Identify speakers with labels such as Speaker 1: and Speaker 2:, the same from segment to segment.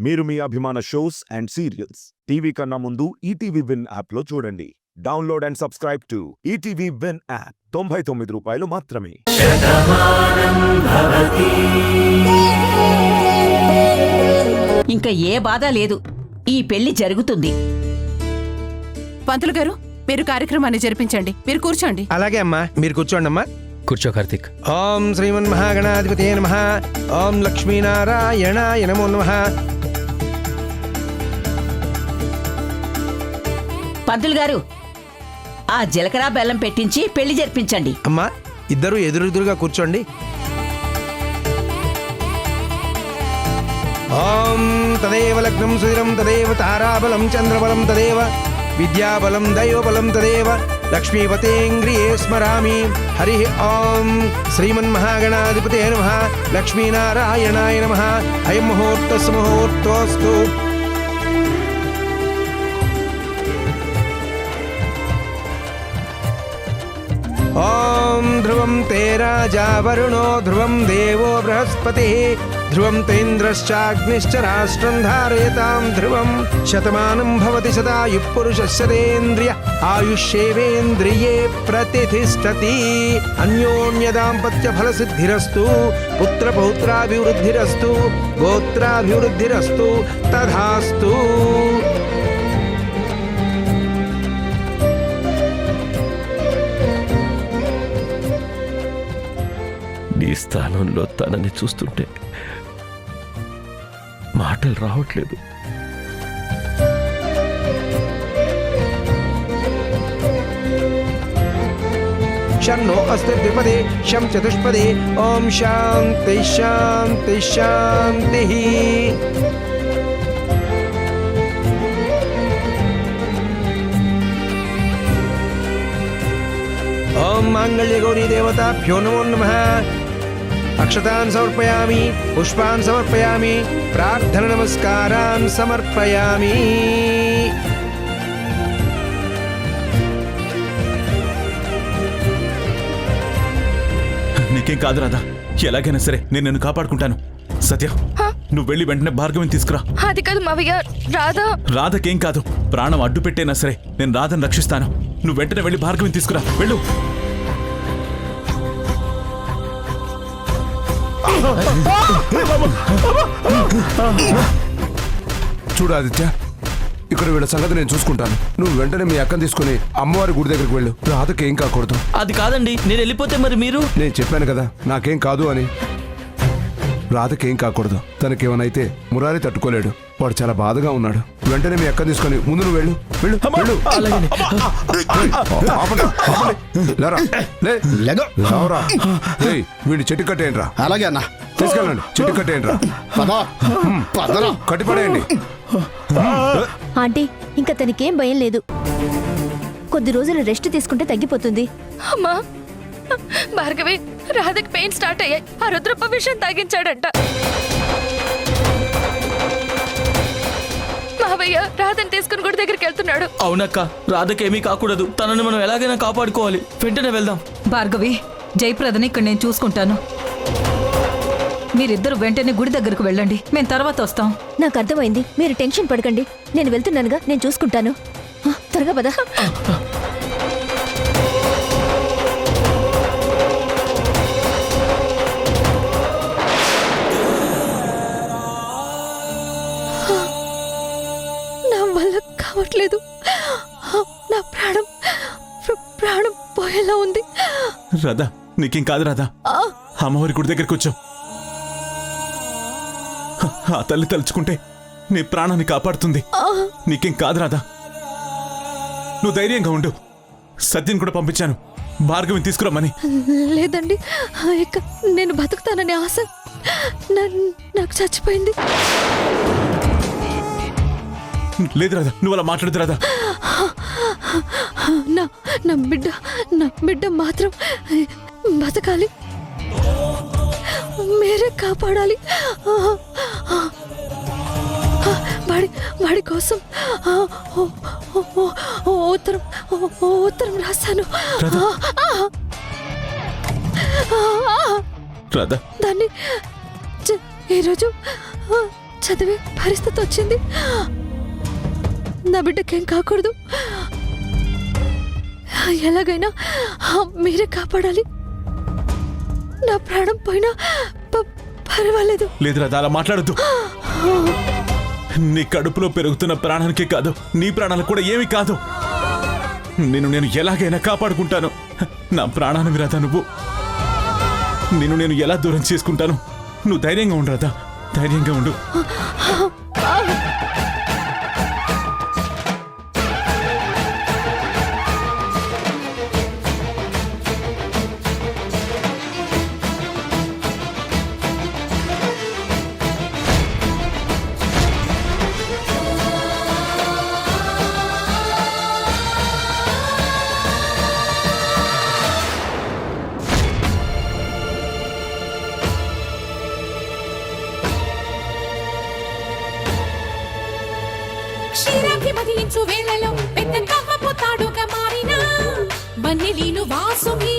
Speaker 1: మీరు మీ అభిమాన shows and serials TV కన్నా ముందు ఈటీవీ విన్ యాప్లో చూడండి. Download and subscribe to ETV win app. 99 రూపాయలు మాత్రమే.
Speaker 2: ఇంకా ఏ బాధ లేదు. ఈ పెళ్లి జరుగుతుంది.
Speaker 3: పంతులు గారు, మీరు కార్యక్రమాన్ని జరిపించండి. మీరు కూర్చోండి.
Speaker 4: అలాగే అమ్మా, మీరు కూర్చోండి అమ్మా.
Speaker 5: కూర్చో కార్తీక్.
Speaker 4: ఓం శ్రీమన్ మహాగణాధిపతే నమః. ఓం లక్ష్మీనారాయణాయ నమో నమః.
Speaker 2: పంతులు గారు, ఆ జీలకర్ర బెల్లం పెట్టించి పెళ్లి జరిపించండి.
Speaker 4: అమ్మా, ఇద్దరు ఎదురెదురుగా కూర్చోండి. ఓం తదేవ లగ్నం సుదిరం తదేవ తారాబలం చంద్రబలం తదేవ విద్యాబలం దైవబలం తదేవ లక్ష్మీపతేంగ్రియే స్మరామి. హరి ఓం శ్రీమన్మహాగణాధిపతే నమః. లక్ష్మీనారాయణాయ నమః. అయం ముహూర్తస్ ముహూర్తోస్తు. ఓం ధ్రువం తే రాజా వరుణో ధ్రువం దేవో బృహస్పతి ధ్రువం తేంద్రశ్చాగ్నిశ్చ రాష్ట్రం ధారయతాం ధ్రువం. శతమానం భవతి శతాయు పురుషస్యేంద్రియ ఆయుష్యేవేంద్రియే ప్రతిష్ఠతి. అన్యోన్య దాంపత్య ఫల సిద్ధిరస్తు. పుత్ర పౌత్రాభివృద్ధిరస్తు. గోత్రాభివృద్ధిరస్తు. తథాస్తు.
Speaker 5: నీ స్థానంలో తనని చూస్తుంటే మాటలు రావట్లేదు.
Speaker 4: శన్నో అస్తి ద్విపదే శం చతుష్పదే. ఓం శాంతి శాంతి శాంతి. ఓం మాంగళ్య గౌరీ దేవతాభ్యో నమో నమః. అక్షతాన్ సమర్పయామి, పుష్పాన్ సమర్పయామి, ప్రార్థన నమస్కారాన్ సమర్పయామి.
Speaker 6: నీకేం కాదు రాధా, ఎలాగైనా సరే నేను నిన్ను కాపాడుకుంటాను. సత్య, నువ్వు వెళ్ళి వెంటనే భార్గవిని తీసుకురా.
Speaker 7: అది కాదు మావయ్య,
Speaker 6: రాధకేం కాదు, ప్రాణం అడ్డు పెట్టేనా సరే నేను రాధను రక్షిస్తాను. నువ్వు వెంటనే వెళ్ళి భార్గవిని తీసుకురా, వెళ్ళు.
Speaker 8: చూడు ఆదిత్య, ఇక్కడ వీళ్ళ సంగతి నేను చూసుకుంటాను. నువ్వు వెంటనే మీ అక్కని తీసుకుని అమ్మవారి గుడి దగ్గరికి వెళ్ళు. రాధకేం కాకూడదు.
Speaker 5: అది కాదండి, నేను వెళ్ళిపోతే మరి మీరు?
Speaker 8: నేను చెప్పాను కదా నాకేం కాదు అని. రాధకేం కాకూడదు. తనకేమనైతే మురారి తట్టుకోలేడు. వాడు చాలా బాధగా ఉన్నాడు. వెంటనే మీ అక్కని తీసుకొని ముందు నువ్వు వెళ్ళు. వెళ్ళు వెళ్ళు. వీడిని చెట్టు కట్టేయండి రా.
Speaker 9: అలాగే అన్న.
Speaker 8: తీసుకెళ్ళండి, చెట్టు కట్టేయండి రా. కట్టిపడేయండి.
Speaker 10: ఆంటీ, ఇంకా తనకేం భయం లేదు. కొద్ది రోజులు రెస్ట్ తీసుకుంటే తగ్గిపోతుంది.
Speaker 7: అమ్మా, భార్గవి, రాధకి పెయిన్ స్టార్ట్ అయ్యాయి. ఆ రుద్రప్ప విషయం తాగించాడంట. మావయ్య రాధని తీసుకుని గుడి దగ్గరికి వెళ్తున్నాడు.
Speaker 5: అవునక్క, రాధకేమీ కాకూడదు. తనని మనం ఎలాగైనా కాపాడుకోవాలి. వెంటనే వెళ్దాం.
Speaker 3: భార్గవి, జయప్రదని ఇక్కడ నేను చూసుకుంటాను. మీరిద్దరు వెంటనే గుడి దగ్గరకు వెళ్ళండి. మేము తర్వాత వస్తాం.
Speaker 10: నాకు అర్థమైంది. మీరు టెన్షన్ పడకండి. నేను వెళ్తున్నానుగా, నేను చూసుకుంటాను. త్వరగా పద.
Speaker 7: నా వల్ల కావట్లేదు. నా ప్రాణం పోయేలా ఉంది.
Speaker 6: రాధా, నీకేం కాదు రాధా. అమ్మవారి గుడి దగ్గరికి వచ్చావు. ఆ తల్లి తలుచుకుంటే నీ ప్రాణాన్ని కాపాడుతుంది. నీకేం కాదు రాధా, నువ్వు ధైర్యంగా ఉండు. సత్యం కూడా పంపించాను భార్గవిని తీసుకురమ్మని.
Speaker 7: లేదండి, ఇక నేను బతుకుతానని ఆశ నాకు చచ్చిపోయింది.
Speaker 6: లేదు రాధా, నువ్వు అలా మాట్లాడదు రాధా.
Speaker 7: నా బిడ్డ మాత్రం బతకాలి. మీరే కాపాడాలి. వాడి కోసం ఉత్తరం రాశాను. దాన్ని ఈరోజు చదివే పరిస్థితి వచ్చింది. నా బిడ్డకేం కాకూడదు. ఎలాగైనా మీరే కాపాడాలి. నా ప్రాణం పోయినా పర్వాలేదు.
Speaker 6: లేదు రాధా, అలా మాట్లాడద్దు. నీ కడుపులో పెరుగుతున్న ప్రాణానికే కాదు, నీ ప్రాణాలకు కూడా ఏమీ కాదు. నేను ఎలాగైనా కాపాడుకుంటాను. నా ప్రాణానికి రాధా నువ్వు. నేను ఎలా దూరం చేసుకుంటాను? నువ్వు ధైర్యంగా ఉండు రాధా, ధైర్యంగా ఉండు.
Speaker 9: క్షీరాభిమతించు వేళలో పెద్ద కవ్వపు తాడుగా మారిన వన్నెలీను వాసుకి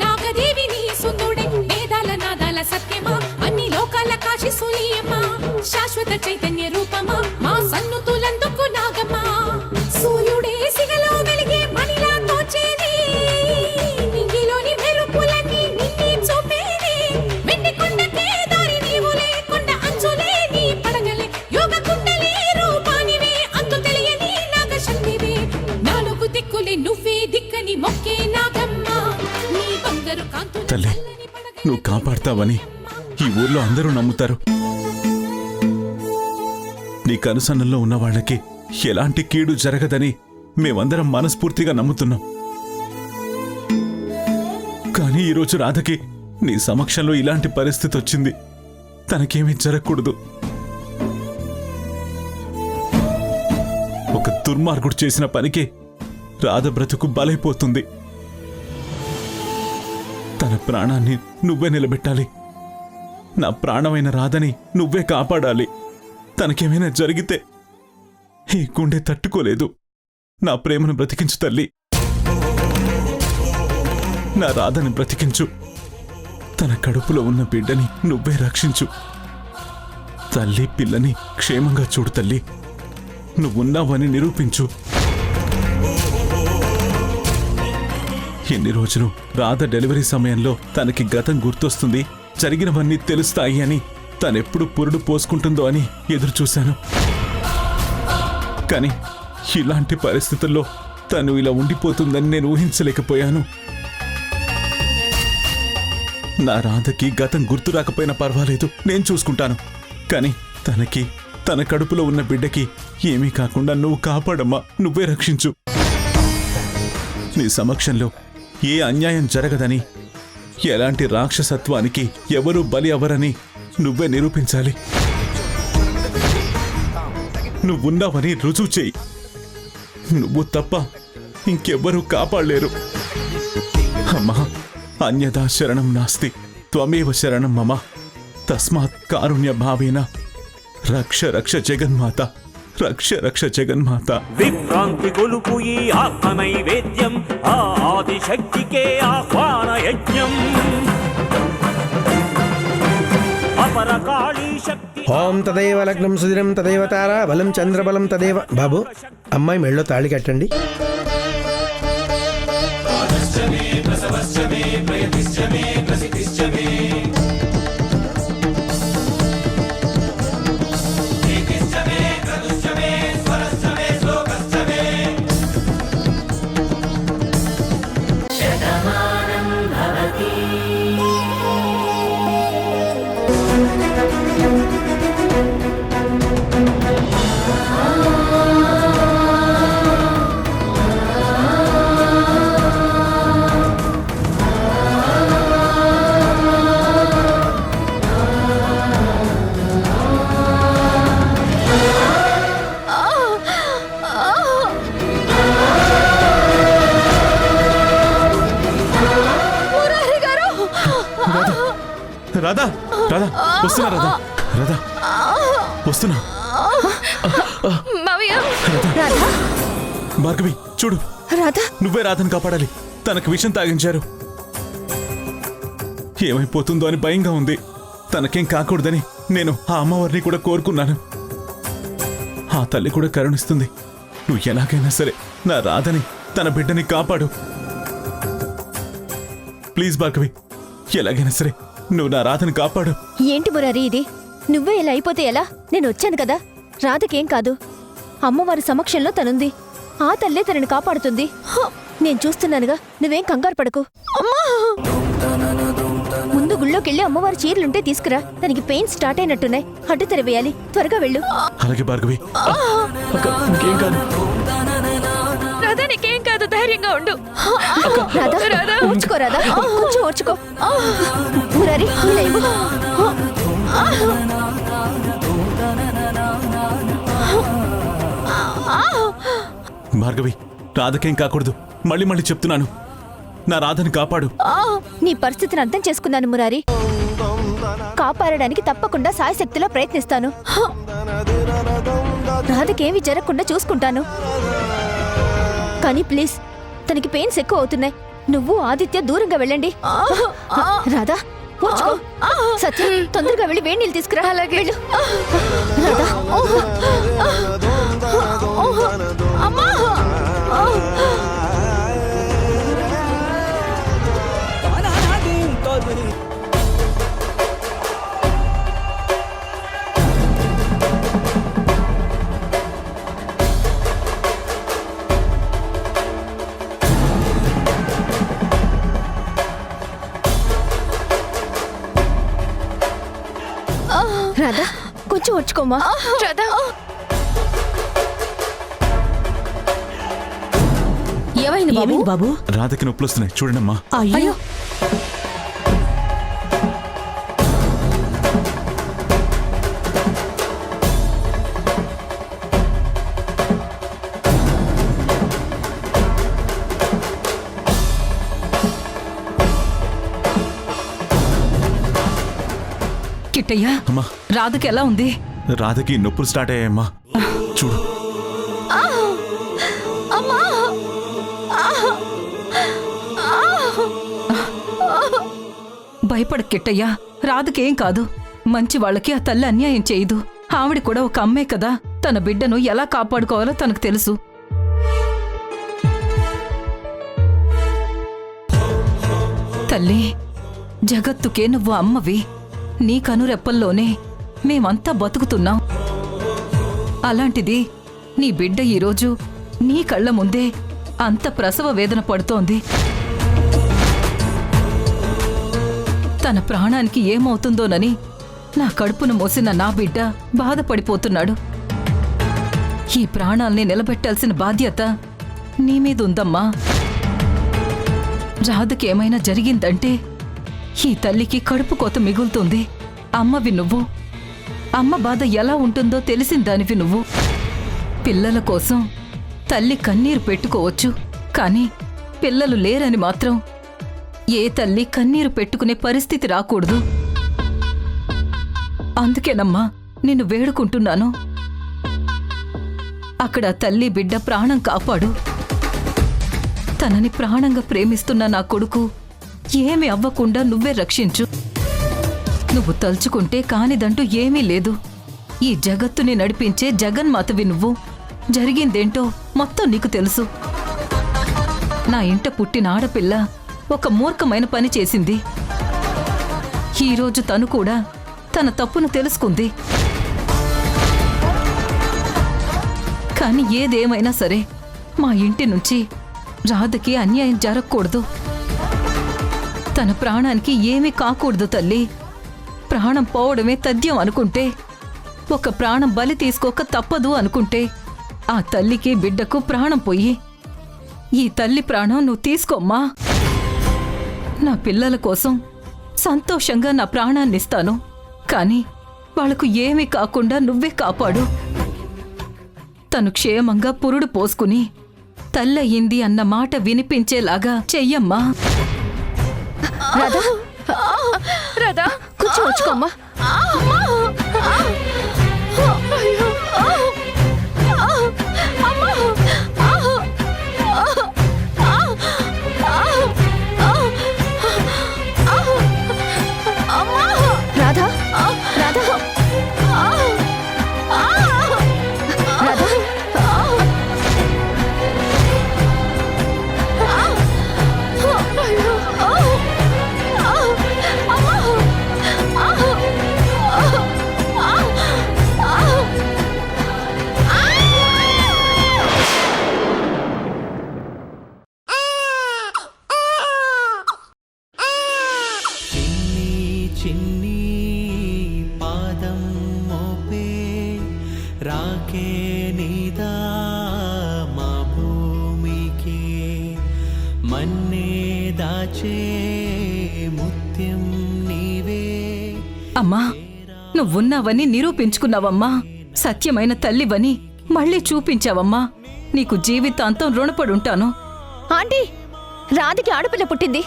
Speaker 9: నాగదేవిని సుందుడే వేదాల నాదాల సత్యమా అన్ని లోకాల కాశి సూయమా శాశ్వత చైతన్య రూపమా మా సన్నుతులందుకు నాగమా సూర్యుడే సిగలో వెలిగే మణిలా తోచేది నింగిలోని మెరుపులన్నీ నిన్నే చూపేది వెండి కొండకే దారి నీవు లేకుండా అంచులే నీ పడగలే యోగ కుండలే రూపానివే అంతు తెలియని నాగశక్తివే నాలుగు దిక్కులే నువ్వే దిక్కని మొక్కే నాగమ్మ నీ బంగారు కాంతుల
Speaker 6: తల్లి, నువ్వు కాపాడతావని ఈ ఊర్లో అందరూ నమ్ముతారు. నీ కనుసన్నల్లో ఉన్న వాళ్ళకి ఎలాంటి కీడు జరగదని మేమందరం మనస్ఫూర్తిగా నమ్ముతున్నాం. కానీ ఈరోజు రాధకి నీ సమక్షంలో ఇలాంటి పరిస్థితి వచ్చింది. తనకేమీ జరగకూడదు. ఒక దుర్మార్గుడు చేసిన పనికి రాధ బ్రతుకు బలైపోతుంది. తన ప్రాణాన్ని నువ్వే నిలబెట్టాలి. నా ప్రాణమైన రాధని నువ్వే కాపాడాలి. తనకేమైనా జరిగితే ఈ గుండె తట్టుకోలేదు. నా ప్రేమను బ్రతికించు తల్లి. నా రాధని బ్రతికించు. తన కడుపులో ఉన్న బిడ్డని నువ్వే రక్షించు. తల్లి పిల్లని క్షేమంగా చూడు తల్లి. నువ్వున్నావని నిరూపించు. ఎన్ని రోజులు రాధ డెలివరీ సమయంలో తనకి గతం గుర్తొస్తుంది, జరిగినవన్నీ తెలుస్తాయి అని తనెప్పుడు పురుడు పోసుకుంటుందో అని ఎదురు చూశాను. కానీ ఇలాంటి పరిస్థితుల్లో తను ఇలా ఉండిపోతుందని నేను ఊహించలేకపోయాను. నా రాధకి గతం గుర్తు రాకపోయినా పర్వాలేదు, నేను చూసుకుంటాను. కానీ తనకి, తన కడుపులో ఉన్న బిడ్డకి ఏమీ కాకుండా నువ్వు కాపాడమ్మా, నువ్వే రక్షించు. నీ సమక్షంలో ఏ అన్యాయం జరగదని, ఎలాంటి రాక్షసత్వానికి ఎవరూ బలి అవరని నువ్వే నిరూపించాలి. నువ్వున్నావని రుజువు చేయి. నువ్వు తప్ప ఇంకెవ్వరూ కాపాడలేరు. అమ్మా, అన్యదా శరణం నాస్తి, త్వమేవ శరణం మమ, తస్మాత్ కారుణ్య భావేన రక్ష రక్ష జగన్మాత, రక్ష రక్ష జగన్మాత.
Speaker 11: విభ్రాంతి గొలుపు ఈ ఆత్మ నైవేద్యం, ఆ ఆదిశక్తికే ఆహ్వాన యజ్ఞం. అపరకాళీ శక్తి.
Speaker 4: ఓం తదేవ లగ్నం సుదిరం తదేవ తారా బలం చంద్రబలం తదేవ. బాబు, అమ్మాయి మెళ్ళో తాళి కట్టండి.
Speaker 6: రాధా, రాధా, వస్తున్నా రాధా, రాధా వస్తున్నా. భార్గవి చూడు, నువ్వే రాధను కాపాడాలి. తనకు విషం తాగించారు. ఏమైపోతుందో అని భయంగా ఉంది. తనకేం కాకూడదని నేను ఆ అమ్మవారిని కూడా కోరుకున్నాను. ఆ తల్లి కూడా కరుణిస్తుంది. నువ్వు ఎలాగైనా సరే నా రాధని, తన బిడ్డని కాపాడు. ప్లీజ్ భార్గవి, ఎలాగైనా సరే నువ్వు నా రాధని కాపాడు.
Speaker 10: ఏంటి మురారి ఇది? నువ్వే ఇలా అయిపోతే ఎలా? నేను వచ్చాను కదా, రాధకేం కాదు. అమ్మవారి సమక్షంలో తనుంది. ఆ తల్లే తనని కాపాడుతుంది. నేను చూస్తున్నానుగా, నువ్వేం కంగారు పడకు. ముందు గుళ్ళోకెళ్ళి అమ్మవారి చీరలుంటే తీసుకురా. తనకి పెయిన్ స్టార్ట్ అయినట్టున్నాయి. అడ్డు తెరవేయాలి. త్వరగా వెళ్ళు.
Speaker 6: అలాగే భార్గవి.
Speaker 5: అక్క ఇంకేం కాదు.
Speaker 7: రాధా నీకేం కాదు, ధైర్యంగా ఉండు.
Speaker 10: రాధా ఓర్చుకో, రాధా కొంచెం ఓర్చుకో. మురారి ఇలా ఇవ్వు.
Speaker 6: భార్గవి, రాధకేం కాకూడదు. మళ్ళీ మళ్ళీ చెప్తున్నాను, నా రాధని కాపాడు.
Speaker 10: నీ పరిస్థితిని అర్థం చేసుకున్నాను మురారి. కాపాడడానికి తప్పకుండా సాయశక్తిలో ప్రయత్నిస్తాను. రాధకేమీ జరగకుండా చూసుకుంటాను. కానీ ప్లీజ్, తనకి పెయిన్స్ ఎక్కువ అవుతున్నాయి. నువ్వు ఆదిత్య దూరంగా వెళ్ళండి. రాధా కూర్చో. సత్య తొందరగా వెళ్ళి వేడి నీళ్ళు తీసుకురా. అలాగే వెళ్ళు. రాధా. అమ్మా. రాధా కొంచెం వచ్చుకోమ్మా.
Speaker 7: రాధా
Speaker 2: ఏమైంది బాబు?
Speaker 6: రాధకి నొప్పులు వస్తున్నాయి చూడండమ్మా.
Speaker 2: అయ్యో, కిట్టయ్యా,
Speaker 6: అమ్మా,
Speaker 2: రాధకి ఎలా ఉంది?
Speaker 6: రాధకి నొప్పులు స్టార్ట్ అయ్యాయమ్మా. చూడు.
Speaker 2: భయపడ కిట్టయ్యా, రాధకేం కాదు. మంచి వాళ్ళకి ఆ తల్లి అన్యాయం చేయదు. ఆవిడ కూడా ఒక అమ్మే కదా. తన బిడ్డను ఎలా కాపాడుకోవాలో తనకు తెలుసు. తల్లి, జగత్తుకే నువ్వు అమ్మవి. నీ కనురెప్పల్లోనే మేమంతా బతుకుతున్నాం. అలాంటిది నీ బిడ్డ ఈరోజు నీ కళ్ళ ముందే అంత ప్రసవ వేదన పడుతోంది. తన ప్రాణానికి ఏమవుతుందోనని నా కడుపును మోసిన నా బిడ్డ బాధపడిపోతున్నాడు. ఈ ప్రాణాల్ని నిలబెట్టాల్సిన బాధ్యత నీ మీదుందమ్మా. రాధకేమైనా జరిగిందంటే ఈ తల్లికి కడుపు కోత మిగులుతుంది. అమ్మవి నువ్వు. అమ్మ బాధ ఎలా ఉంటుందో తెలిసిందానివి నువ్వు. పిల్లల కోసం తల్లి కన్నీరు పెట్టుకోవచ్చు, కానీ పిల్లలు లేరని మాత్రం ఏ తల్లి కన్నీరు పెట్టుకునే పరిస్థితి రాకూడదు. అందుకేనమ్మా నిన్ను వేడుకుంటున్నాను. అక్కడ తల్లి బిడ్డ ప్రాణం కాపాడు. తనని ప్రాణంగా ప్రేమిస్తున్న నా కొడుకు ఏమీ అవ్వకుండా నువ్వే రక్షించు. నువ్వు తలుచుకుంటే కానిదంటూ ఏమీ లేదు. ఈ జగత్తుని నడిపించే జగన్మాతవి నువ్వు. జరిగిందేంటో మొత్తం నీకు తెలుసు. నా ఇంట పుట్టిన ఆడపిల్ల ఒక మూర్ఖమైన పని చేసింది. ఈరోజు తను కూడా తన తప్పును తెలుసుకుంది. కాని ఏదేమైనా సరే మా ఇంటి నుంచి రాధకి అన్యాయం జరగకూడదు. తన ప్రాణానికి ఏమీ కాకూడదు తల్లి. ప్రాణం పోవడమే తథ్యం అనుకుంటే, ఒక ప్రాణం బలి తీసుకోక తప్పదు అనుకుంటే, ఆ తల్లికి బిడ్డకు ప్రాణం పోయి ఈ తల్లి ప్రాణం నువ్వు తీసుకోమ్మా. నా పిల్లల కోసం సంతోషంగా నా ప్రాణాన్నిస్తాను. కాని వాళ్లకు ఏమీ కాకుండా నువ్వే కాపాడు. తను క్షేమంగా పురుడు పోసుకుని తల్లయింది అన్న మాట వినిపించేలాగా చెయ్యమ్మా.
Speaker 10: రాధా
Speaker 7: రాధా
Speaker 10: కొంచెం వచ్చుకోమ్మా. రాధా రాధా
Speaker 12: రాకే నీదా మా భూమికి మన్నే దాచే ముత్యం నీవే.
Speaker 2: అమ్మా నువ్వున్నావని నిరూపించుకున్నావమ్మా. సత్యమైన తల్లివని మళ్ళీ చూపించావమ్మా. నీకు జీవితాంతం రుణపడుంటాను.
Speaker 10: ఆంటీ, రాధికి ఆడపిల్ల పుట్టింది.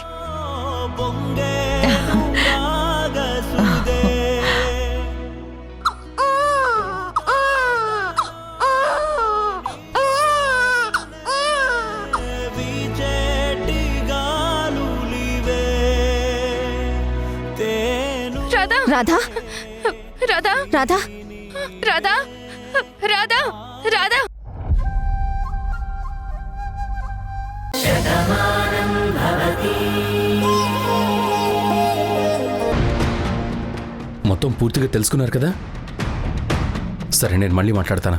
Speaker 7: రాధా
Speaker 10: రాధా
Speaker 7: రాధా
Speaker 10: రాధా
Speaker 7: రాధా రాధా రాధా.
Speaker 13: మొత్తం పూర్తిగా తెలుసుకున్నారు కదా? సరే, నేను మళ్ళీ మాట్లాడతాను.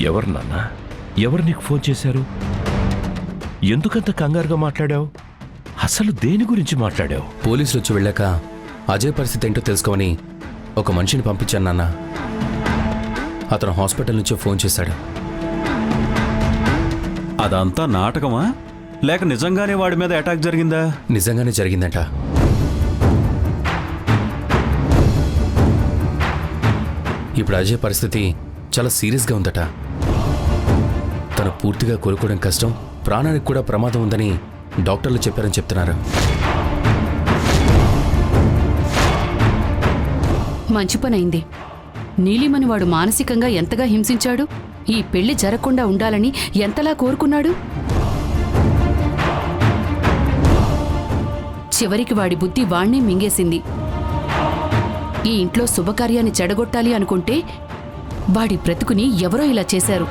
Speaker 14: ఎవరు నాన్న? ఎవరు నీకు ఫోన్ చేశారు? ఎందుకంత కంగారుగా మాట్లాడావు? అసలు దేని గురించి మాట్లాడావు?
Speaker 13: పోలీసులు వచ్చి వెళ్ళాక అజయ్ పరిస్థితి ఏంటో తెలుసుకోమని ఒక మనిషిని పంపించాను నాన్న. అతను హాస్పిటల్ నుంచి ఫోన్ చేశాడు.
Speaker 6: అదంతా నాటకమా లేక నిజంగానే వాడి మీద అటాక్ జరిగిందా?
Speaker 13: నిజంగానే జరిగిందంట. ఇప్పుడు అజయ్ పరిస్థితి చాలా సీరియస్గా ఉందట. తను పూర్తిగా కోలుకోవడం కష్టం, ప్రాణానికి కూడా ప్రమాదం ఉందని డాక్టర్లు చెప్పారని చెప్తున్నారు.
Speaker 3: మంచి పనైంది. నీలిమని వాడు మానసికంగా ఎంతగా హింసించాడు, ఈ పెళ్లి జరగకుండా ఉండాలని ఎంతలా కోరుకున్నాడు. చివరికి వాడి బుద్ధి వాణ్ణే మింగేసింది. ఈ ఇంట్లో శుభకార్యాన్ని చెడగొట్టాలి అనుకుంటే వాడి బ్రతుకుని ఎవరో ఇలా చేశారు.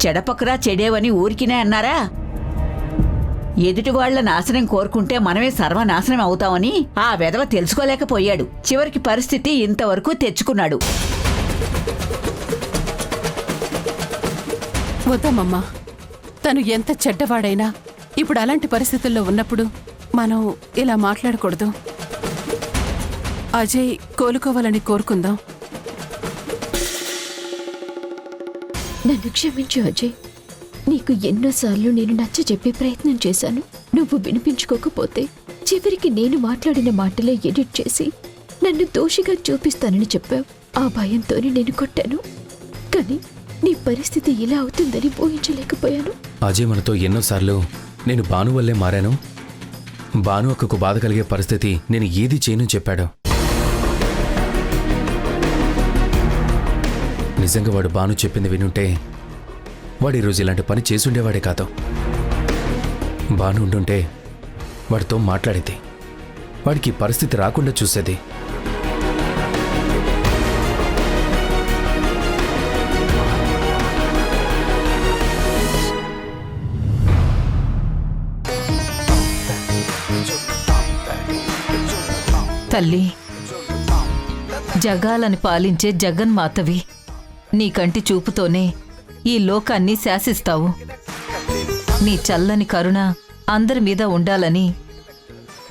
Speaker 15: చెడపక్కరా చెడేవని ఊరికినే అన్నారా? ఎదుటి వాళ్ల నాశనం కోరుకుంటే మనమే సర్వనాశనం అవుతామని ఆ వెధవ తెలుసుకోలేకపోయాడు. చివరికి పరిస్థితి ఇంతవరకు తెచ్చుకున్నాడు.
Speaker 3: వద్దమ్మమ్మా, తను ఎంత చెడ్డవాడైనా ఇప్పుడు అలాంటి పరిస్థితుల్లో ఉన్నప్పుడు మనం ఇలా మాట్లాడకూడదు. అజయ్ కోలుకోవాలని కోరుకుందాం.
Speaker 10: నన్ను క్షమించు అజయ్. నీకు ఎన్నోసార్లు నేను నచ్చ చెప్పే ప్రయత్నం చేశాను. నువ్వు వినిపించుకోకపోతే చివరికి నేను మాట్లాడిన మాటలే ఎడిట్ చేసి నన్ను దోషిగా చూపిస్తానని చెప్పావు. ఆ భయంతోనే నేను కొట్టాను. కానీ నీ పరిస్థితి ఇలా అవుతుందని ఊహించలేకపోయాను.
Speaker 13: అజయ్ మనతో ఎన్నోసార్లు నేను భాను వల్లే మారాను, భాను అక్కకు బాధ కలిగే పరిస్థితి నేను ఏది చేయను చెప్పాడు. నిజంగా వాడు భాను చెప్పింది వినుంటే వాడు ఈరోజు ఇలాంటి పని చేసుండేవాడే కాదు. భాను ఉండుంటే వాడితో మాట్లాడేది, వాడికి పరిస్థితి రాకుండా చూసేది.
Speaker 2: తల్లి, జగాలని పాలించే జగన్మాతవి. నీ కంటి చూపుతోనే ఈ లోకాన్ని శాసిస్తావు. నీ చల్లని కరుణ అందరి మీద ఉండాలని,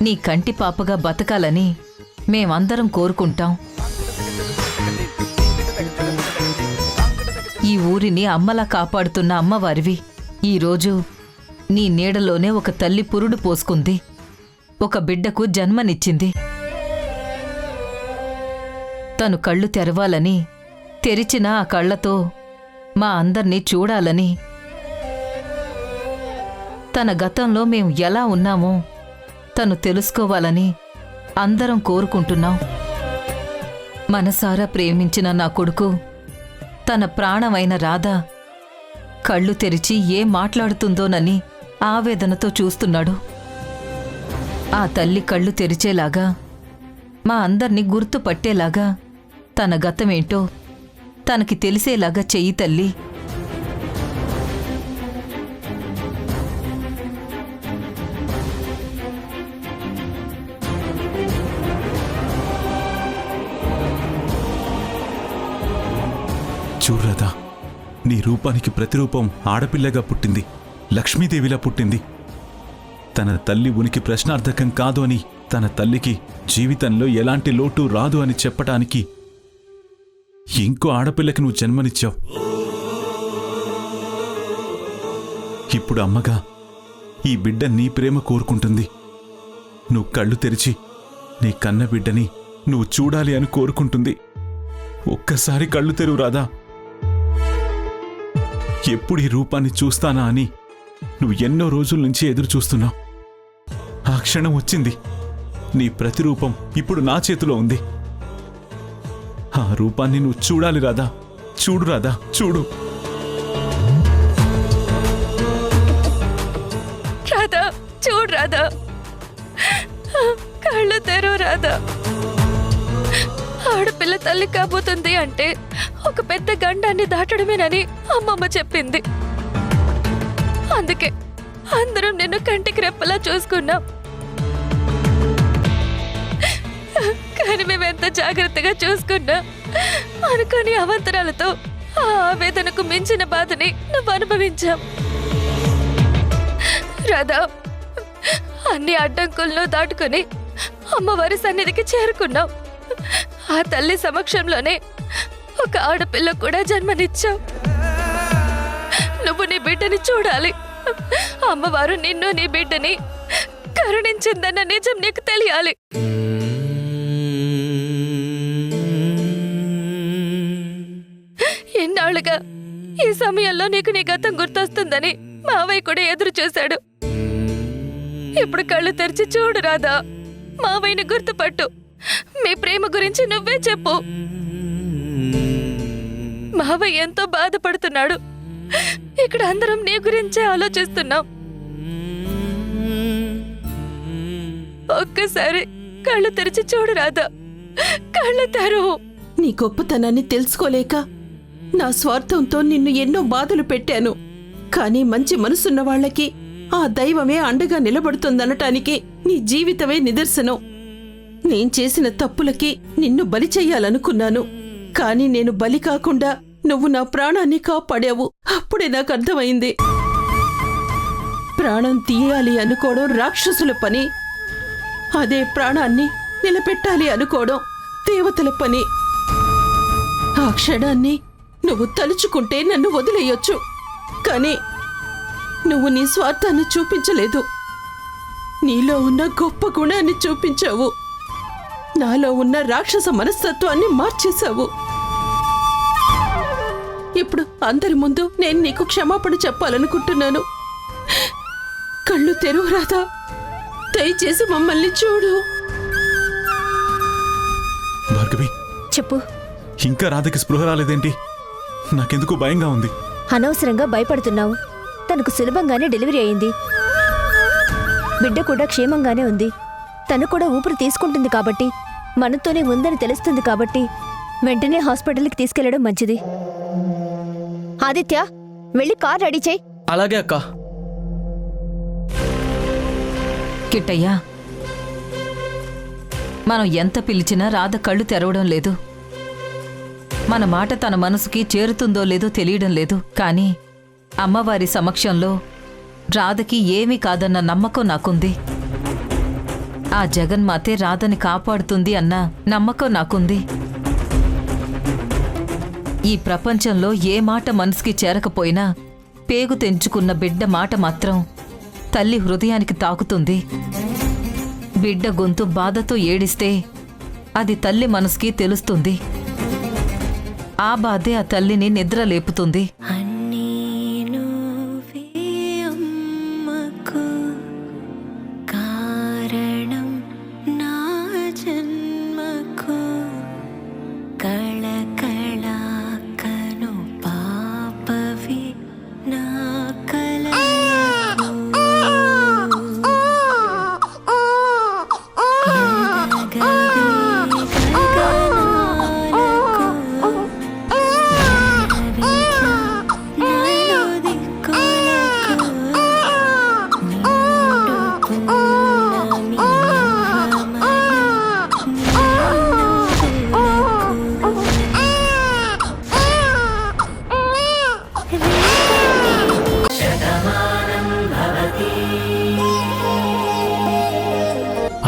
Speaker 2: నీ కంటి పాపగా బతకాలని మేమందరం కోరుకుంటాం. ఈ ఊరిని అమ్మలా కాపాడుతున్న అమ్మవారివి. ఈరోజు నీ నీడలోనే ఒక తల్లి పురుడు పోసుకుంది, ఒక బిడ్డకు జన్మనిచ్చింది. తను కళ్ళు తెరవాలని, తెరిచిన ఆ కళ్లతో మా అందర్నీ చూడాలని, తన గతంలో మేం ఎలా ఉన్నామో తను తెలుసుకోవాలని అందరం కోరుకుంటున్నాం. మనసారా ప్రేమించిన నా కొడుకు, తన ప్రాణమైన రాధ కళ్ళు తెరిచి ఏం మాట్లాడుతుందోనని ఆవేదనతో చూస్తున్నాడు. ఆ తల్లి కళ్ళు తెరిచేలాగా, మా అందర్నీ గుర్తుపట్టేలాగా, తన గతమేంటో తనకి తెలిసేలాగా చెయ్యి తల్లి.
Speaker 6: చూడరాదా, నీ రూపానికి ప్రతిరూపం ఆడపిల్లగా పుట్టింది, లక్ష్మీదేవిలా పుట్టింది. తన తల్లి ఉనికి ప్రశ్నార్థకం కాదు అని, తన తల్లికి జీవితంలో ఎలాంటి లోటు రాదు అని చెప్పటానికి ఇంకో ఆడపిల్లకి నువ్వు జన్మనిచ్చావు. ఇప్పుడు అమ్మగా ఈ బిడ్డ నీ ప్రేమ కోరుకుంటుంది. నువ్వు కళ్ళు తెరిచి నీ కన్న బిడ్డని నువ్వు చూడాలి అని కోరుకుంటుంది. ఒక్కసారి కళ్ళు తెరువు రాధా. ఎప్పుడు ఈ రూపాన్ని చూస్తానా అని నువ్వు ఎన్నో రోజుల నుంచి ఎదురు చూస్తున్నావు. ఆ క్షణం వచ్చింది. నీ ప్రతిరూపం ఇప్పుడు నా చేతిలో ఉంది. ఆ రూపాన్ని నువ్వు చూడాలి రాధా. చూడు రాధా, చూడు.
Speaker 7: రాధా, చూడు రాధా, కళ్ళు తెరువు రాధా. ఆడపిల్ల తల్లి కాబోతుంది అంటే ఒక పెద్ద గండాన్ని దాటడమేనని అమ్మమ్మ చెప్పింది. అందుకే అందరం నిన్ను కంటికి రెప్పలా చూసుకున్నాం. కానీ మేమెంత జాగ్రత్తగా చూసుకున్నా అనుకోని అవంతరాలతో ఆ ఆవేదనకు మించిన బాధని నువ్వు అనుభవించాం. రాధా, అన్ని అడ్డంకులను దాటుకుని అమ్మవారి సన్నిధికి చేరుకున్నావు. ఆ తల్లి సమక్షంలోనే ఒక ఆడపిల్ల కూడా జన్మనిచ్చావు. నువ్వు నీ బిడ్డని చూడాలి. అమ్మవారు నిన్ను నీ బిడ్డని కరుణించిందన్న నిజం నీకు తెలియాలి. ఎన్నాళ్ళుగా ఈ సమయంలో నీకు నీ గతం గుర్తొస్తుందని మావయ్య కూడా ఎదురు చూశాడు. ఇప్పుడు కళ్ళు తెరిచి చూడు రాధా. మావయ్యని గుర్తుపట్టు. మీ ప్రేమ గురించి నువ్వే చెప్పు. మావయ్య ఎంతో బాధపడుతున్నాడు. ఇక్కడ అందరం నీ గురించే ఆలోచిస్తున్నాం. ఒక్కసారి కళ్ళు తెరిచి చూడు రాధా. కళ్ళు తెరువు.
Speaker 16: నీ గొప్పతనాన్ని తెలుసుకోలేక నా స్వార్థంతో నిన్ను ఎన్నో బాధలు పెట్టాను. కానీ మంచి మనసున్న వాళ్ళకి ఆ దైవమే అండగా నిలబడుతుందనటానికి నీ జీవితమే నిదర్శనం. నేను చేసిన తప్పులకి నిన్ను బలి చెయ్యాలనుకున్నాను. కానీ నేను బలి కాకుండా నువ్వు నా ప్రాణాన్ని కాపాడావు. అప్పుడే నాకు అర్థమైంది, ప్రాణం తీయాలి అనుకోవడం రాక్షసుల పని, అదే ప్రాణాన్ని నిలబెట్టాలి అనుకోవడం దేవతల పని. ఆ క్షణాన్ని నువ్వు తలుచుకుంటే నన్ను వదిలేయొచ్చు. కానీ నువ్వు నీ స్వార్థాన్ని చూపించలేదు. నీలో ఉన్న గొప్ప గుణాన్ని చూపించావు. నాలో ఉన్న రాక్షస మనస్తత్వాన్ని మార్చేశావు. ఇప్పుడు అందరి ముందు నేను నీకు క్షమాపణ చెప్పాలనుకుంటున్నాను. కళ్ళు తెరువు రాధా. దయచేసి మమ్మల్ని చూడు.
Speaker 6: భార్గవి,
Speaker 10: చెప్పు.
Speaker 6: ఇంకా రాధకి స్పృహ రాలేదేంటి? నాకెందుకు భయంగా ఉంది.
Speaker 10: అనవసరంగా భయపడుతున్నావు. తనకు సులభంగానే డెలివరీ అయింది. బిడ్డ కూడా క్షేమంగానే ఉంది. తను కూడా ఊపిరి తీసుకుంటుంది కాబట్టి, మనతోనే ఉందని తెలుస్తుంది కాబట్టి వెంటనే హాస్పిటల్కి తీసుకెళ్లడం మంచిది. ఆదిత్య, వెళ్ళి కార్ రెడీ చేయి.
Speaker 5: అలాగే అక్క.
Speaker 2: కిట్టయ్యా, మనం ఎంత పిలిచినా రాధ కళ్ళు తెరవడం లేదు. మన మాట తన మనసుకి చేరుతుందో లేదో తెలియడం లేదు. కానీ అమ్మవారి సమక్షంలో రాధకి ఏమీ కాదన్న నమ్మకం నాకుంది. ఆ జగన్మాతే రాధని కాపాడుతుంది అన్న నమ్మకం నాకుంది. ఈ ప్రపంచంలో ఏ మాట మనసుకి చేరకపోయినా పేగు తెంచుకున్న బిడ్డ మాట మాత్రం తల్లి హృదయానికి తాకుతుంది. బిడ్డ గొంతు బాధతో ఏడిస్తే అది తల్లి మనసుకి తెలుస్తుంది. ఆ బాధే ఆ తల్లిని నిద్ర లేపుతుంది.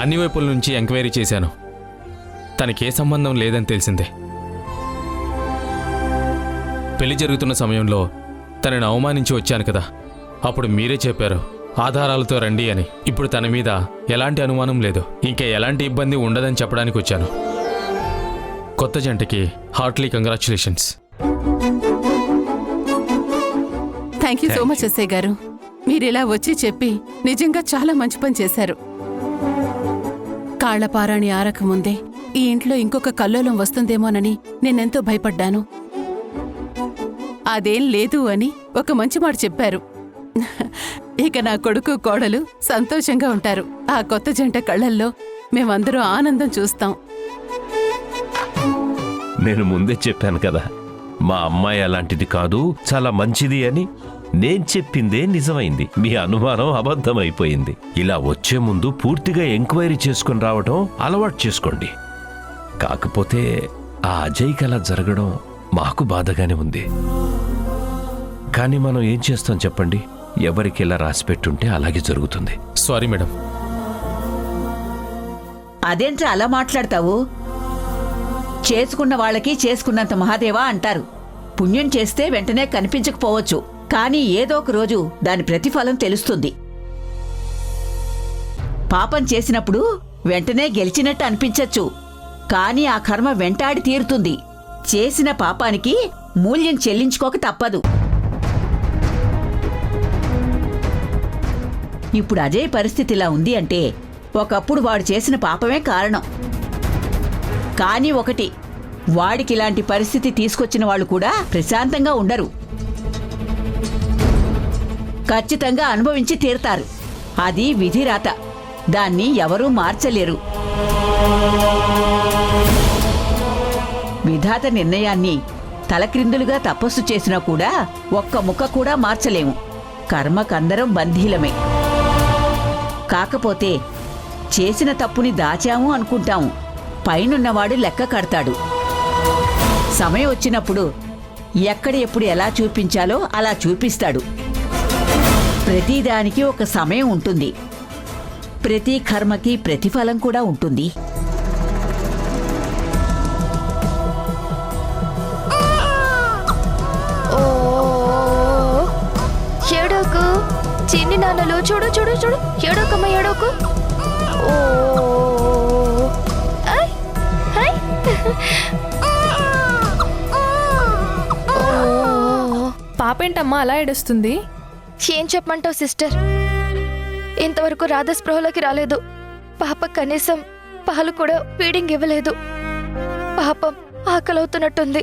Speaker 17: అన్ని వైపుల నుంచి ఎంక్వైరీ చేశాను. తనకే సంబంధం లేదని తెలిసిందే. పెళ్లి జరుగుతున్న సమయంలో తనని అవమానించి వచ్చాను కదా, అప్పుడు మీరే చెప్పారు ఆధారాలతో రండి అని. ఇప్పుడు తన మీద ఎలాంటి అనుమానం లేదు, ఇంకా ఎలాంటి ఇబ్బంది ఉండదని చెప్పడానికి వచ్చాను. కొత్త జంటకి heartly congratulations.
Speaker 16: Thank you so much SI గారు. మీరిలా వచ్చి చెప్పి నిజంగా చాలా మంచి పని చేశారు. కాళ్లపారాణి ఆరకముందే ఈ ఇంట్లో ఇంకొక కల్లోలం వస్తుందేమోనని నేనెంతో భయపడ్డాను. అదేం లేదు అని ఒక మంచి మాట చెప్పారు. ఇక నా కొడుకు కోడలు సంతోషంగా ఉంటారు. ఆ కొత్త జంట కళ్ళల్లో మేమందరం ఆనందం చూస్తాం.
Speaker 14: నేను ముందే చెప్పాను కదా, మా అమ్మాయి అలాంటిది కాదు, చాలా మంచిది అని. నేను చెప్పిందే నిజమైంది, మీ అనుమానం అబద్ధమైపోయింది. ఇలా వచ్చే ముందు పూర్తిగా ఎంక్వైరీ చేసుకుని రావడం అలవాటు చేసుకోండి. కాకపోతే ఆ అజయ్కి అలా జరగడం మాకు బాధగానే ఉంది. కానీ మనం ఏం చేస్తాం చెప్పండి, ఎవరికి ఇలా రాసిపెట్టుంటే అలాగే జరుగుతుంది.
Speaker 17: Sorry madam.
Speaker 15: అదేంట్రా అలా మాట్లాడతావు? చేసుకున్న వాళ్ళకి చేసుకున్నంత మహాదేవా అంటారు. పుణ్యం చేస్తే వెంటనే కనిపించకపోవచ్చు, కానీ ఏదో ఒక రోజు దాని ప్రతిఫలం తెలుస్తుంది. పాపం చేసినప్పుడు వెంటనే గెలిచినట్టు అనిపించచ్చు, కానీ ఆ కర్మ వెంటాడి తీరుతుంది. చేసిన పాపానికి మూల్యం చెల్లించుకోక తప్పదు. ఇప్పుడు అజయ్ పరిస్థితి ఇలా ఉంది అంటే ఒకప్పుడు వాడు చేసిన పాపమే కారణం. కానీ ఒకటి, వాడికి ఇలాంటి పరిస్థితి తీసుకొచ్చిన వాళ్ళు కూడా ప్రశాంతంగా ఉండరు. ఖచ్చితంగా అనుభవించి తీరుతారు. అది విధిరాత, దాన్ని ఎవరూ మార్చలేరు. విధాత నిర్ణయాన్ని తలక్రిందులుగా తపస్సు చేసినా కూడా ఒక్క ముక్క కూడా మార్చలేము. కర్మకందరం బంధీలమే. కాకపోతే చేసిన తప్పుని దాచాము అనుకుంటాము, పైనున్నవాడు లెక్క కడతాడు. సమయం వచ్చినప్పుడు ఎక్కడ ఎప్పుడు ఎలా చూపించాలో అలా చూపిస్తాడు. ప్రతిదానికి ఒక సమయం ఉంటుంది. ప్రతి కర్మకి ప్రతిఫలం కూడా ఉంటుంది.
Speaker 10: ఏడోకు చిన్ని నాన్నలు, చూడు చూడు చూడు, ఏడోకమ్మ ఏడోకు. ఓ
Speaker 7: పాపేంటమ్మా అలా ఏడుస్తుంది? ఏం చెప్పమంటావు సిస్టర్, ఇంతవరకు రాధ స్పృహలోకి రాలేదు. పాప కనీసం పాలు కూడా ఫీడింగ్ ఇవ్వలేదు. పాపం ఆకలవుతున్నట్టుంది.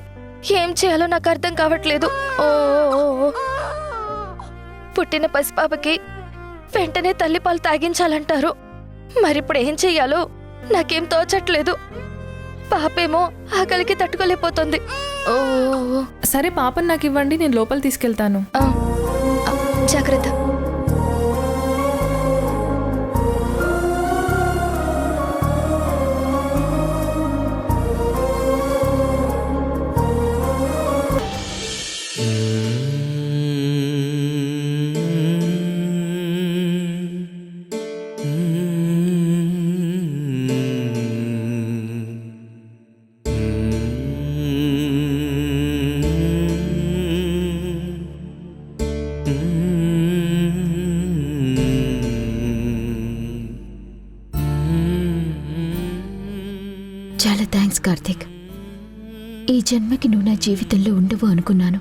Speaker 7: ఏం చేయాలో నాకు అర్థం కావట్లేదు. ఓ పుట్టిన పసిపాపకి వెంటనే తల్లిపాలు తాగించాలంటారు. మరిప్పుడు ఏం చెయ్యాలో నాకేం తోచట్లేదు. పాపేమో ఆకలికి తట్టుకోలేకపోతుంది. ఓ
Speaker 18: సరే, పాపని నాకు ఇవ్వండి, నేను లోపల తీసుకెళ్తాను.
Speaker 7: జాగ్రత్త.
Speaker 10: చాలా థ్యాంక్స్ కార్తీక్. ఈ జన్మకి నువ్వు నా జీవితంలో ఉండవు అనుకున్నాను,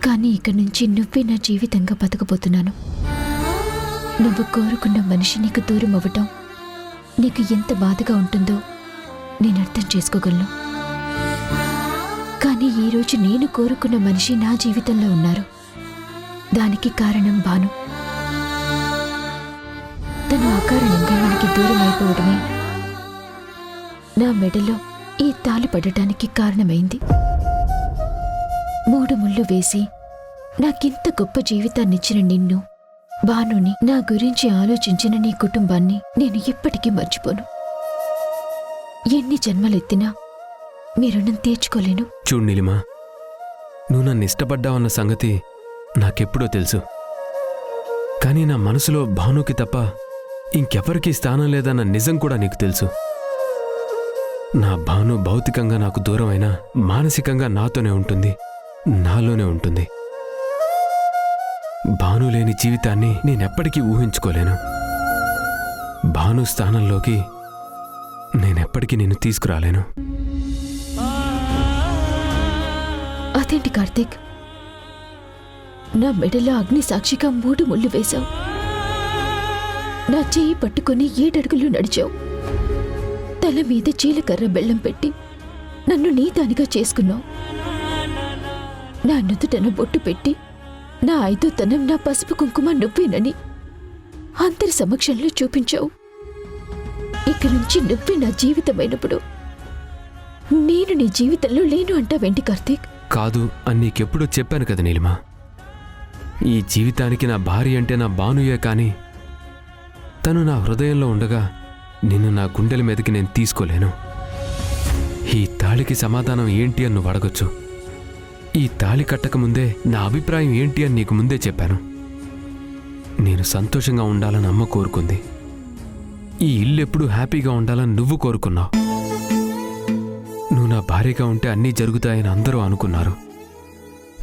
Speaker 10: కానీ ఇక నుంచి నువ్వే నా జీవితంగా బతకబోతున్నాను. నువ్వు కోరుకున్న మనిషి నీకు దూరం అవ్వటం నీకు ఎంత బాధగా ఉంటుందో నేను అర్థం చేసుకోగలను. కానీ ఈరోజు నేను కోరుకున్న మనిషి నా జీవితంలో ఉన్నారు. దానికి కారణం భాను. తను అకారణంగా మనకి దూరం అయిపోవడమే నా మెడలో ఈ తాళి పడటానికి కారణమైంది. 3 ముళ్ళు వేసి నాకింత గొప్ప జీవితాన్నిచ్చిన నిన్ను, భానుని, నా గురించి ఆలోచించిన నీ కుటుంబాన్ని నేను ఎప్పటికీ మర్చిపోను. ఎన్ని జన్మలెత్తినా మీ రుణం తీర్చుకోలేను.
Speaker 19: చూడు నీలిమా, నువ్వు నన్ను ఇష్టపడ్డావన్న సంగతి నాకెప్పుడో తెలుసు. కానీ నా మనసులో భానుకి తప్ప ఇంకెవరికీ స్థానం లేదన్న నిజం కూడా నీకు తెలుసు. నా భాను భౌతికంగా నాకు దూరమైనా మానసికంగా నాతోనే ఉంటుంది. నాలోనే ఉంటుంది. భాను లేని జీవితాన్ని నేనెప్పటికీ ఊహించుకోలేను. భాను స్థానంలోకి నేనెప్పటికీ నిన్ను తీసుకురాలేను.
Speaker 10: అదేంటి కార్తీక్, నా మెడలో అగ్ని సాక్షిగా 3 ముళ్ళు వేశావు. నా చేయి పట్టుకొని 7 అడుగులు నడిచావు. తల మీద జీలకర్ర బెల్లం పెట్టి నన్ను నీ దానిగా చేసుకున్నావు. నా నుదుటన బొట్టు పెట్టి నా 5వ నా పసుపు కుంకుమ నువ్వేనని అందరి సమక్షంలో చూపించావు. ఇక నుంచి నువ్వే నా జీవితమైనప్పుడు నేను నీ జీవితంలో లేను అంటావేంటి కార్తీక్?
Speaker 19: కాదు అని నీకెప్పుడో చెప్పాను కదా నీలిమా. ఈ జీవితానికి నా భార్య అంటే నా భానుయే కాని తను నా హృదయంలో ఉండగా నిన్ను నా గుండెల మీదకి నేను తీసుకోలేను. ఈ తాళికి సమాధానం ఏంటి అని నువ్వు అడగొచ్చు. ఈ తాళి కట్టకముందే నా అభిప్రాయం ఏంటి అని నీకు ముందే చెప్పాను. నేను సంతోషంగా ఉండాలని అమ్మ కోరుకుంది. ఈ ఇల్లు ఎప్పుడూ హ్యాపీగా ఉండాలని నువ్వు కోరుకున్నావు. నువ్వు నా భార్యగా ఉంటే అన్నీ జరుగుతాయని అందరూ అనుకున్నారు.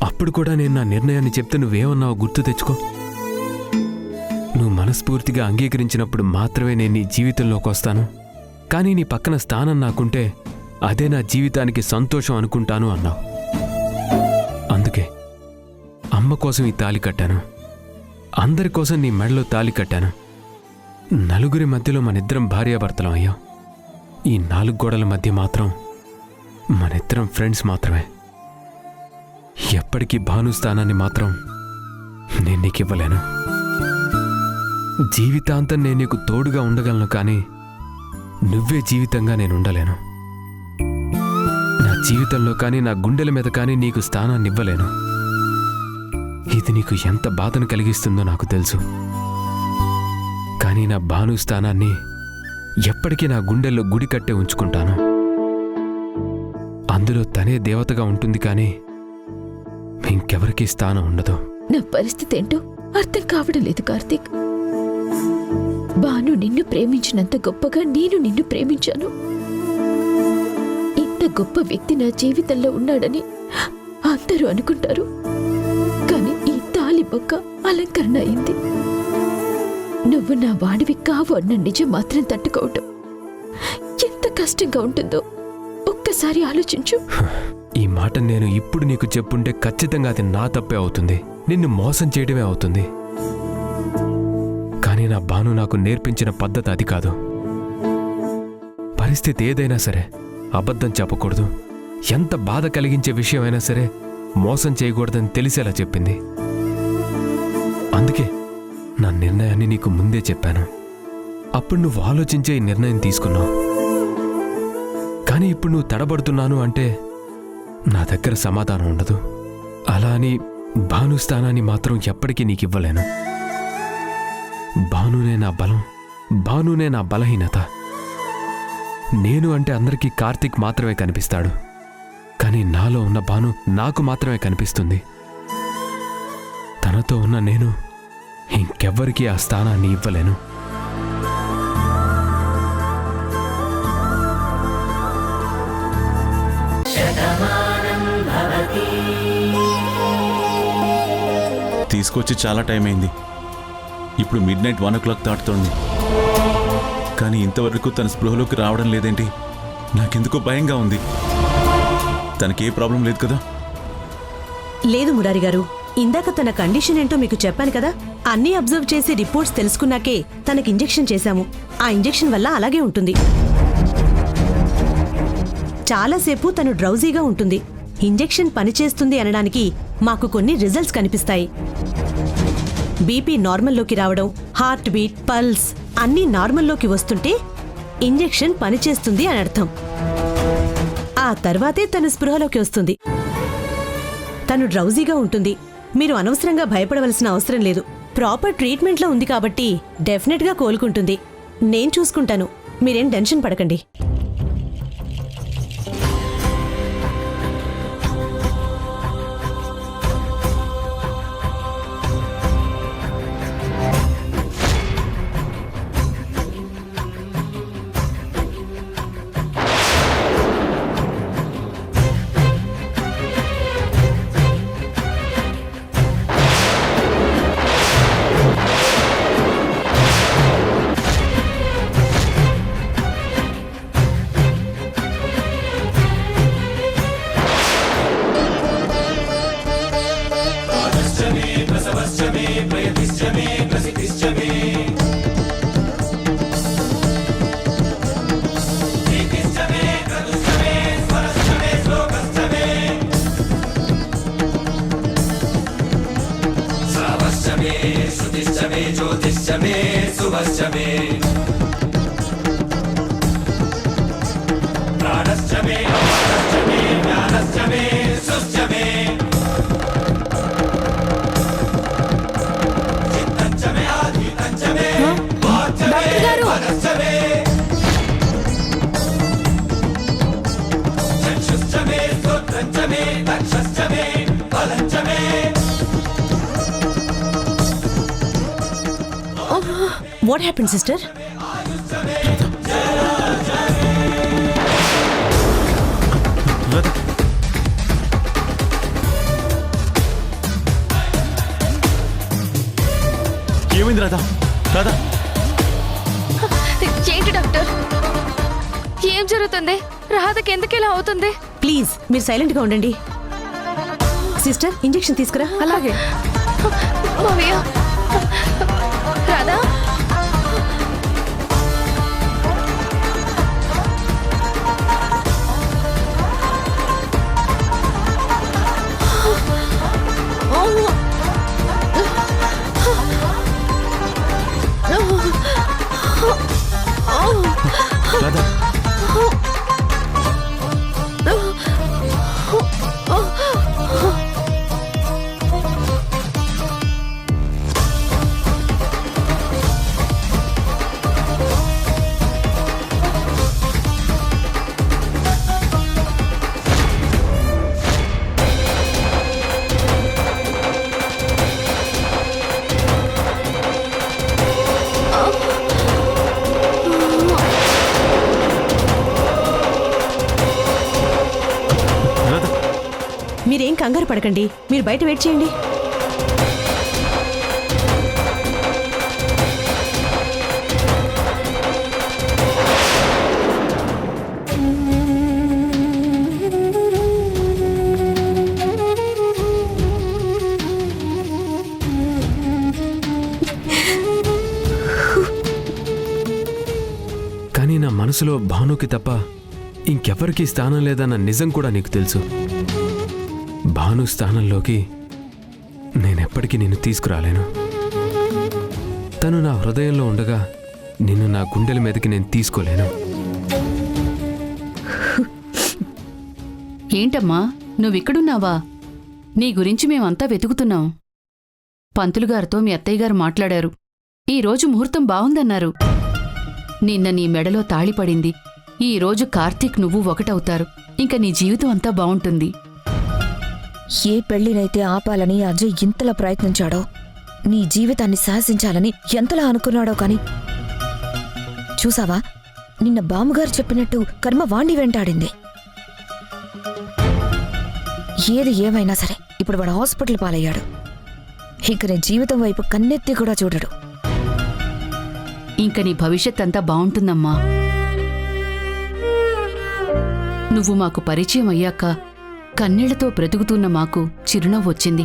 Speaker 19: అప్పుడు కూడా నేను నా నిర్ణయాన్ని చెప్తే నువ్వేమన్నావో గుర్తు తెచ్చుకో. నువ్వు మనస్ఫూర్తిగా అంగీకరించినప్పుడు మాత్రమే నేను నీ జీవితంలోకి వస్తాను, కానీ నీ పక్కన స్థానం నాకుంటే అదే నా జీవితానికి సంతోషం అనుకుంటాను అన్నావు. అందుకే అమ్మ కోసం ఈ తాళి కట్టాను, అందరి కోసం నీ మెడలో తాళి కట్టాను. నలుగురి మధ్యలో మనిద్దరం భార్యాభర్తలం అయ్యాం. ఈ 4 గోడల మధ్య మాత్రం మనిద్దరం ఫ్రెండ్స్ మాత్రమే. ఎప్పటికీ భాను స్థానాన్ని మాత్రం నేను నీకు ఇవ్వలేను. జీవితాంతం నేను నీకు తోడుగా ఉండగలను, కానీ నువ్వే జీవితంగా నేను ఉండలేను. నా జీవితంలో కానీ నా గుండెల మీద కానీ నీకు స్థానాన్ని ఇవ్వలేను. ఇది నీకు ఎంత బాధను కలిగిస్తుందో నాకు తెలుసు, కానీ నా భాను స్థానాన్ని ఎప్పటికీ నా గుండెల్లో గుడి కట్టే ఉంచుకుంటాను. అందులో తనే దేవతగా ఉంటుంది, కానీ ఇంకెవరికీ స్థానం ఉండదు.
Speaker 10: నా పరిస్థితి ఏంటో అర్థం కావడం లేదు కార్తీక్. భాను నిన్ను ప్రేమించినంత గొప్పగా నేను నిన్ను ప్రేమించాను. ఇంత గొప్ప వ్యక్తి నా జీవితంలో ఉన్నాడని అందరూ అనుకుంటారు, కానీ ఈ తాళి బొక్క అలంకరణ అయింది. నువ్వు నా వాడివి కావు అన్న నిజం మాత్రం తట్టుకోవటం ఎంత కష్టంగా ఉంటుందో ఒక్కసారి ఆలోచించు.
Speaker 19: ఈ మాట నేను ఇప్పుడు నీకు చెప్పుంటే ఖచ్చితంగా అది నా తప్పే అవుతుంది, నిన్ను మోసం చేయడమే అవుతుంది. కానీ నా భాను నాకు నేర్పించిన పద్ధతి అది కాదు. పరిస్థితి ఏదైనా సరే అబద్ధం చెప్పకూడదు, ఎంత బాధ కలిగించే విషయమైనా సరే మోసం చేయకూడదని తెలిసేలా చెప్పింది. అందుకే నా నిర్ణయాన్ని నీకు ముందే చెప్పాను. అప్పుడు నువ్వు ఆలోచించే ఈ నిర్ణయం తీసుకున్నావు. కానీ ఇప్పుడు నువ్వు తడబడుతున్నాను అంటే నా దగ్గర సమాధానం ఉండదు. అలా అని భాను స్థానాన్ని మాత్రం ఎప్పటికీ నీకు ఇవ్వలేను. భానునే నా బలం, భానునే నా బలహీనత. నేను అంటే అందరికీ కార్తీక్ మాత్రమే కనిపిస్తాడు, కానీ నాలో ఉన్న భాను నాకు మాత్రమే కనిపిస్తుంది. తనతో ఉన్న నేను ఇంకెవ్వరికీ ఆ స్థానాన్ని ఇవ్వలేను.
Speaker 6: తీసుకొచ్చి చాలా టైం అయింది. ఇప్పుడు మిడ్నైట్ 1 o'clock దాటుతోంది, కానీ ఇంతవరకు తన స్పృహలోకి రావడం లేదేంటి? నాకెందుకో భయంగా ఉంది. తనకే ప్రాబ్లం లేదు కదా?
Speaker 20: లేదు మురారి గారు, ఇందాక తన కండిషన్ ఏంటో మీకు చెప్పాను కదా. అన్నీ అబ్జర్వ్ చేసి రిపోర్ట్స్ తెలుసుకున్నాకే తనకి ఇంజెక్షన్ చేశాము. ఆ ఇంజెక్షన్ వల్ల అలాగే ఉంటుంది. చాలాసేపు తను డ్రౌజీగా ఉంటుంది. ఇంజెక్షన్ పనిచేస్తుంది అనడానికి మాకు కొన్ని రిజల్ట్స్ కనిపిస్తాయి. బీపీ నార్మల్లోకి రావడం, హార్ట్ బీట్, పల్స్ అన్నీ నార్మల్లోకి వస్తుంటే ఇంజెక్షన్ పనిచేస్తుంది అని అర్థం. ఆ తర్వాతే తను స్పృహలోకి వస్తుంది. తను డ్రౌజీగా ఉంటుంది. మీరు అనవసరంగా భయపడవలసిన అవసరం లేదు. ప్రాపర్ ట్రీట్మెంట్లో ఉంది కాబట్టి డెఫినెట్గా కోలుకుంటుంది. నేను చూసుకుంటాను, మీరేం టెన్షన్ పడకండి. What happen sister?
Speaker 6: ఏమైంది రాధా? రాధా
Speaker 7: ఏంటి డాక్టర్, ఏం జరుగుతుంది? రాధకి ఎందుకు ఇలా అవుతుంది?
Speaker 20: ప్లీజ్ మీరు సైలెంట్ గా ఉండండి. సిస్టర్ ఇంజెక్షన్ తీసుకురా.
Speaker 18: అలాగే.
Speaker 7: మావయ్య, రాధా
Speaker 6: రాధా
Speaker 20: మీరేం కంగారు పడకండి, మీరు బయట వెయిట్ చేయండి.
Speaker 19: కానీ నా మనసులో భానుకి తప్ప ఇంకెవరికీ స్థానం లేదన్న నిజం కూడా నీకు తెలుసు. భాను స్థానంలోకి నేనెప్పటికీ నిన్ను తీసుకురాలేను. తను నా హృదయంలో ఉండగా నిన్ను నా గుండెల మీదకి నేను తీసుకోలేను.
Speaker 3: ఏంటమ్మా నువ్విక్కడున్నావా? నీ గురించి మేమంతా వెతుకుతున్నాం. పంతులుగారితో మీ అత్తయ్యగారు మాట్లాడారు. ఈరోజు ముహూర్తం బావుందన్నారు. నిన్న నీ మెడలో తాళిపడింది. ఈరోజు కార్తీక్ నువ్వు ఒకటవుతారు. ఇంక నీ జీవితం అంతా బావుంటుంది.
Speaker 10: ఏ పెళ్లినైతే ఆపాలని అజయ్ ఇంతలా ప్రయత్నించాడో, నీ జీవితాన్ని శాసించాలని ఎంతలా అనుకున్నాడో కాని చూసావా, నిన్న బామ్మగారు చెప్పినట్టు కర్మ వాణ్ణి వెంటాడింది. ఏది ఏమైనా సరే ఇప్పుడు వాడు హాస్పిటల్ పాలయ్యాడు. ఇక నీ జీవితం వైపు కన్నెత్తి కూడా చూడడు.
Speaker 3: ఇంక నీ భవిష్యత్ అంతా బావుంటుందమ్మా. నువ్వు మాకు పరిచయం అయ్యాక కన్నీళ్లతో బ్రతుకుతున్న మాకు చిరునవ్వొచ్చింది.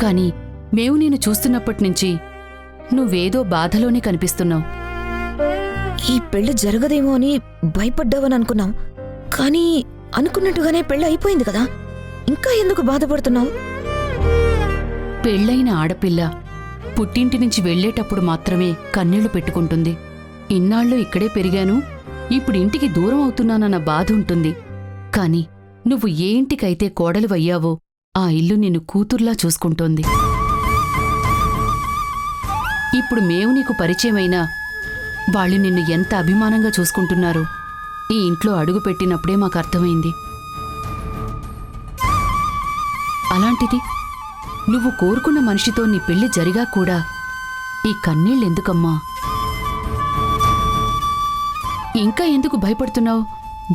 Speaker 3: కాని మేము నేను చూస్తున్నప్పటినుంచి నువ్వేదో బాధలోనే కనిపిస్తున్నావు.
Speaker 10: ఈ పెళ్లి జరగదేమో అని భయపడ్డావని అనుకున్నాం, కానీ అనుకున్నట్టుగానే పెళ్లి అయిపోయింది కదా, ఇంకా ఎందుకు బాధపడుతున్నావు?
Speaker 3: పెళ్లైన ఆడపిల్ల పుట్టింటి నుంచి వెళ్లేటప్పుడు మాత్రమే కన్నీళ్లు పెట్టుకుంటుంది. ఇన్నాళ్ళు ఇక్కడే పెరిగాను, ఇప్పుడు ఇంటికి దూరం అవుతున్నానన్న బాధ ఉంటుంది. కాని నువ్వు ఏ ఇంటికైతే కోడలివయ్యావో ఆ ఇల్లు నిన్ను కూతుర్లా చూసుకుంటోంది. ఇప్పుడు మేము నీకు పరిచయమైనా వాళ్ళు నిన్ను ఎంత అభిమానంగా చూసుకుంటున్నారో ఈ ఇంట్లో అడుగుపెట్టినప్పుడే మాకు అర్థమైంది. అలాంటిది నువ్వు కోరుకున్న మనిషితో నీ పెళ్లి జరిగా కూడా ఈ కన్నీళ్ళెందుకమ్మా? ఇంకా ఎందుకు భయపడుతున్నావు?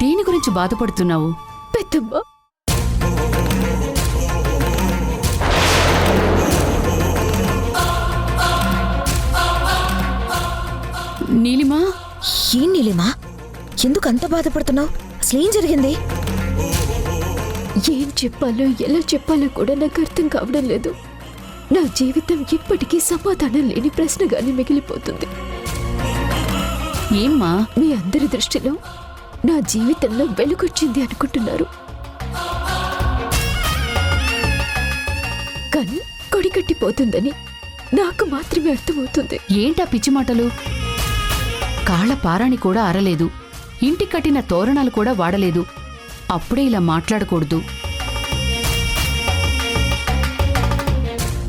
Speaker 3: దేని గురించి బాధపడుతున్నావు?
Speaker 10: పెద్దమ్మ,
Speaker 3: నీలిమా,
Speaker 10: ఏం నీలిమా, ఎందుకు అంత బాధపడుతున్నావు? అసలేం జరిగింది?
Speaker 21: ఏం చెప్పాలో ఎలా చెప్పాలో కూడా నాకు అర్థం కావడం లేదు.
Speaker 10: నా జీవితం ఇప్పటికీ సమాధానం లేని ప్రశ్నగానే మిగిలిపోతుంది.
Speaker 3: ఏమ్మా?
Speaker 10: మీ అందరి దృష్టిలో నా జీవితంలో వెలుగొచ్చింది అనుకుంటున్నారు, కానీ కొడికట్టిపోతుందని నాకు మాత్రమే అర్థమవుతుంది.
Speaker 3: ఏంటా పిచ్చి మాటలు? కాళ్ల పారాణి కూడా అరలేదు, ఇంటి కట్టిన తోరణాలు కూడా వాడలేదు. అప్పుడే ఇలా మాట్లాడకూడదు.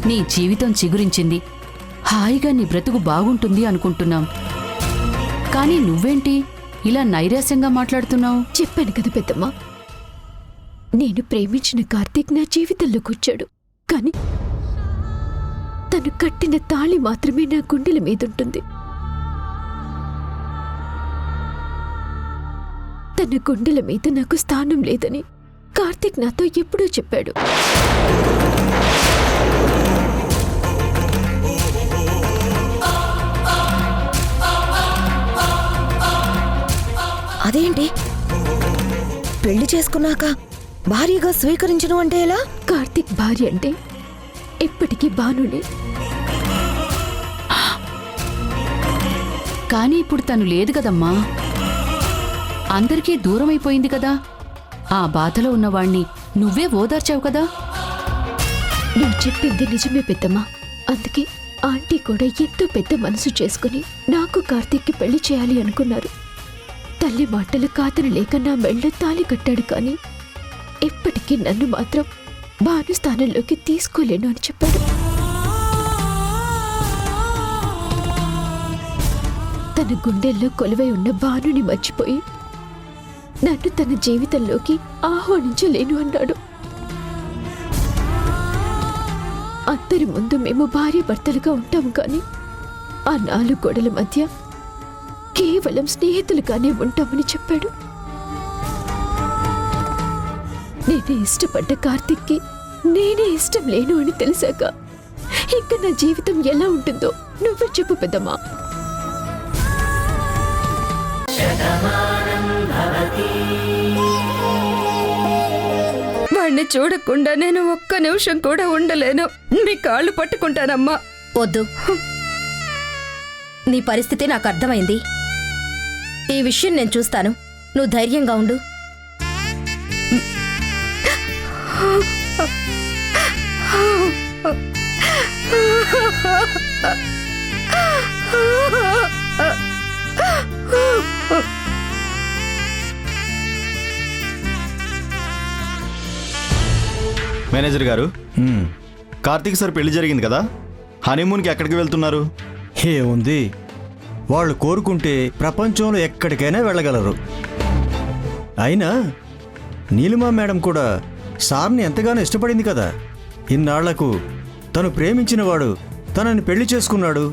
Speaker 3: నీ జీవితం చిగురించింది, హాయిగా నీ బ్రతుకు బాగుంటుంది అనుకుంటున్నాం. కానీ నువ్వేంటి ఇలా నైరాశ్యంగా మాట్లాడుతున్నావు?
Speaker 10: చెప్పాను కదా పెద్దమ్మా, నేను ప్రేమించిన కార్తీక్ నా జీవితంలోకి వచ్చాడు, కానీ తను కట్టిన తాళి మాత్రమే నా గుండెల మీదుంటుంది. తన గుండెల మీద నాకు స్థానం లేదని కార్తీక్ నాతో ఎప్పుడూ చెప్పాడు.
Speaker 21: అదేంటి పెళ్లి చేసుకున్నాక భార్యగా స్వీకరించడం అంటే ఎలా?
Speaker 10: కార్తీక్ భార్య అంటే ఎప్పటికీ భానునే.
Speaker 3: కానీ ఇప్పుడు తను లేదు కదమ్మా, అందరికీ దూరమైపోయింది కదా. ఆ బాధలో ఉన్నవాణ్ణి నువ్వే ఓదార్చావు కదా.
Speaker 10: నువ్వు చెప్పింది నిజమే పెద్దమ్మా. అందుకే ఆంటీ కూడా ఎంతో పెద్ద మనసు చేసుకుని నాకు కార్తీక్కి పెళ్లి చేయాలి అనుకున్నారు. తల్లి మాటలు కాదనలేక నా మెళ్ళ తాళి కట్టాడు, కానీ ఎప్పటికీ నన్ను మాత్రం భాను స్థానంలోకి తీసుకోలేను అని చెప్పాడు. తన గుండెల్లో కొలువై ఉన్న భానుని మర్చిపోయి నన్ను తన జీవితంలోకి ఆహ్వానించలేను అన్నాడు. అందరి ముందు మేము భార్య భర్తలుగా ఉంటాము, కానీ ఆ 4 గోడల మధ్య కేవలం స్నేహితులుగానే ఉంటామని చెప్పాడు. నేనే ఇష్టపడ్డ కార్తీక్కి నేనే ఇష్టం లేను అని తెలిసాక ఇంకా నా జీవితం ఎలా ఉంటుందో నువ్వే చెప్పు పెద్దమ్మా.
Speaker 7: వాణ్ణి చూడకుండా నేను ఒక్క నిమిషం కూడా ఉండలేను. మీ కాళ్ళు పట్టుకుంటానమ్మా.
Speaker 21: వద్దు, నీ పరిస్థితి నాకు అర్థమైంది. ఈ విషయం నేను చూస్తాను, నువ్వు ధైర్యంగా ఉండు.
Speaker 22: మేనేజర్ గారు, కార్తీక్ సార్ పెళ్లి జరిగింది కదా, హనీమూన్కి ఎక్కడికి వెళ్తున్నారు?
Speaker 23: ఏముంది, వాళ్ళు కోరుకుంటే ప్రపంచంలో ఎక్కడికైనా వెళ్ళగలరు. అయినా నీలిమా మేడం కూడా సార్ని ఎంతగానో ఇష్టపడింది కదా. ఇన్నాళ్లకు తను ప్రేమించినవాడు తనని పెళ్లి చేసుకున్నాడు.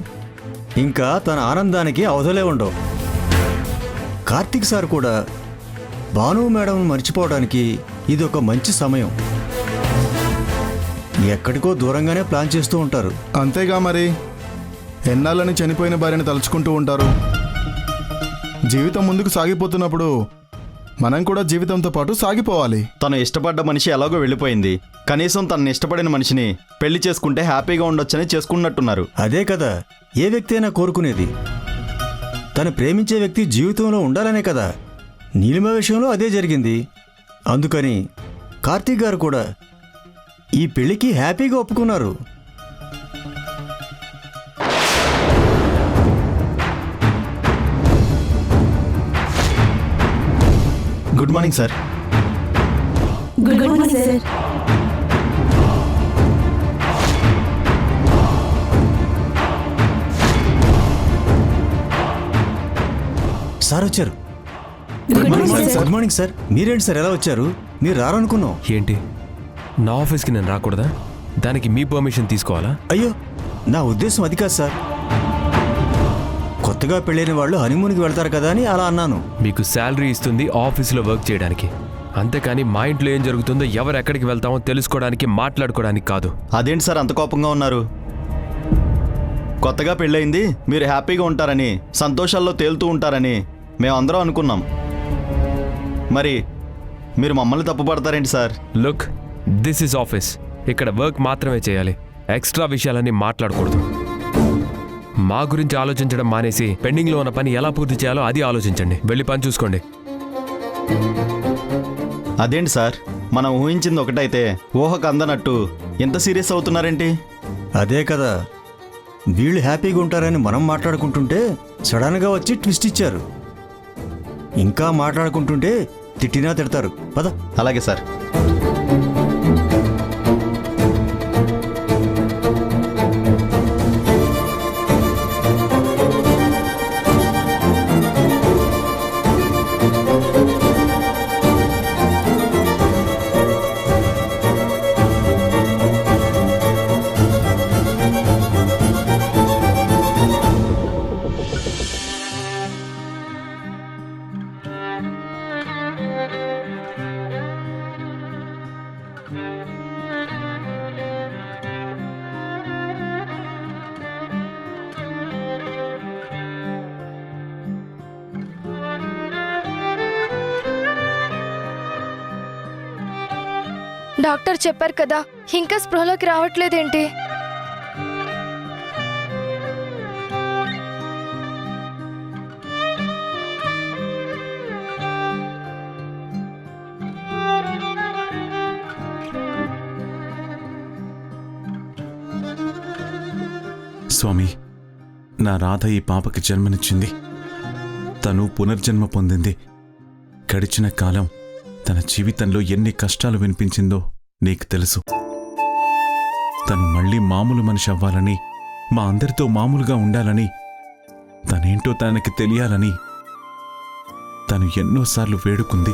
Speaker 23: ఇంకా తన ఆనందానికి అవధలే ఉండవు. కార్తీక్ సార్ కూడా భాను మేడం మర్చిపోవడానికి ఇదొక మంచి సమయం. ఎక్కడికో దూరంగానే ప్లాన్ చేస్తూ ఉంటారు.
Speaker 24: అంతేగా మరి, ఎన్నాళ్ళని చనిపోయిన భార్యని తలుచుకుంటూ ఉంటారు. జీవితం ముందుకు సాగిపోతున్నప్పుడు మనం కూడా జీవితంతో పాటు సాగిపోవాలి.
Speaker 22: తను ఇష్టపడ్డ మనిషి ఎలాగో వెళ్ళిపోయింది, కనీసం తనని ఇష్టపడిన మనిషిని పెళ్లి చేసుకుంటే హ్యాపీగా ఉండొచ్చని చేసుకున్నట్టున్నారు.
Speaker 23: అదే కదా ఏ వ్యక్తి అయినా కోరుకునేది. తను ప్రేమించే వ్యక్తి జీవితంలో ఉండాలనే కదా. నీలిమ విషయంలో అదే జరిగింది. అందుకని కార్తీక్ గారు కూడా ఈ పెళ్లికి హ్యాపీగా ఒప్పుకున్నారు.
Speaker 22: Good morning sir.
Speaker 21: Good morning sir.
Speaker 23: Sir వచ్చారు. Good morning sir. మీరేంటి సార్ ఎలా వచ్చారు? మీరు రారనుకున్నాం.
Speaker 19: ఏంటి, నా ఆఫీస్కి నేను రాకూడదా? దానికి మీ పర్మిషన్ తీసుకోవాలా?
Speaker 23: అయ్యో, నా ఉద్దేశం అది కాదు సార్. కొత్తగా పెళ్ళైన వాళ్ళు హనీమూన్కి వెళ్తారు కదా అని అలా అన్నాను.
Speaker 19: మీకు శాలరీ ఇస్తుంది ఆఫీస్లో వర్క్ చేయడానికి, అంతేకాని మా ఇంట్లో ఏం జరుగుతుందో ఎవరు ఎక్కడికి వెళ్తామో తెలుసుకోవడానికి, మాట్లాడుకోవడానికి కాదు.
Speaker 22: అదేంటి సార్ అంత కోపంగా ఉన్నారు? కొత్తగా పెళ్ళయింది, మీరు హ్యాపీగా ఉంటారని, సంతోషాల్లో తేలుతూ ఉంటారని మేమందరం అనుకున్నాం. మరి మీరు మమ్మల్ని తప్పుపడతారేంటి sir?
Speaker 19: Look, this is office. ఇక్కడ వర్క్ మాత్రమే చేయాలి. ఎక్స్ట్రా విషయాలన్నీ మాట్లాడకూడదు. మా గురించి ఆలోచించడం మానేసి పెండింగ్లో ఉన్న పని ఎలా పూర్తి చేయాలో అది ఆలోచించండి. వెళ్ళి పని చూసుకోండి.
Speaker 22: అదేంటి సార్, మనం ఊహించింది ఒకటైతే ఊహకు అందనట్టు ఎంత సీరియస్ అవుతున్నారేంటి?
Speaker 23: అదే కదా, వీళ్ళు హ్యాపీగా ఉంటారని మనం మాట్లాడుకుంటుంటే సడన్గా వచ్చి ట్విస్ట్ ఇచ్చారు. ఇంకా మాట్లాడుకుంటుంటే తిట్టినా తిడతారు. పద.
Speaker 22: అలాగే సార్.
Speaker 7: డాక్టర్ చెప్పారు కదా, ఇంకా స్పృహలోకి రావట్లేదేంటి?
Speaker 6: స్వామి, నా రాధ ఈ పాపకి జన్మనిచ్చింది. తను పునర్జన్మ పొందింది. గడిచిన కాలం తన జీవితంలో ఎన్ని కష్టాలు వినిపించిందో నీకు తెలుసు. తను మళ్ళీ మామూలు మనిషి అవ్వాలని, మా అందరితో మామూలుగా ఉండాలని, తనేంటో తనకి తెలియాలని తను ఎన్నోసార్లు వేడుకుంది.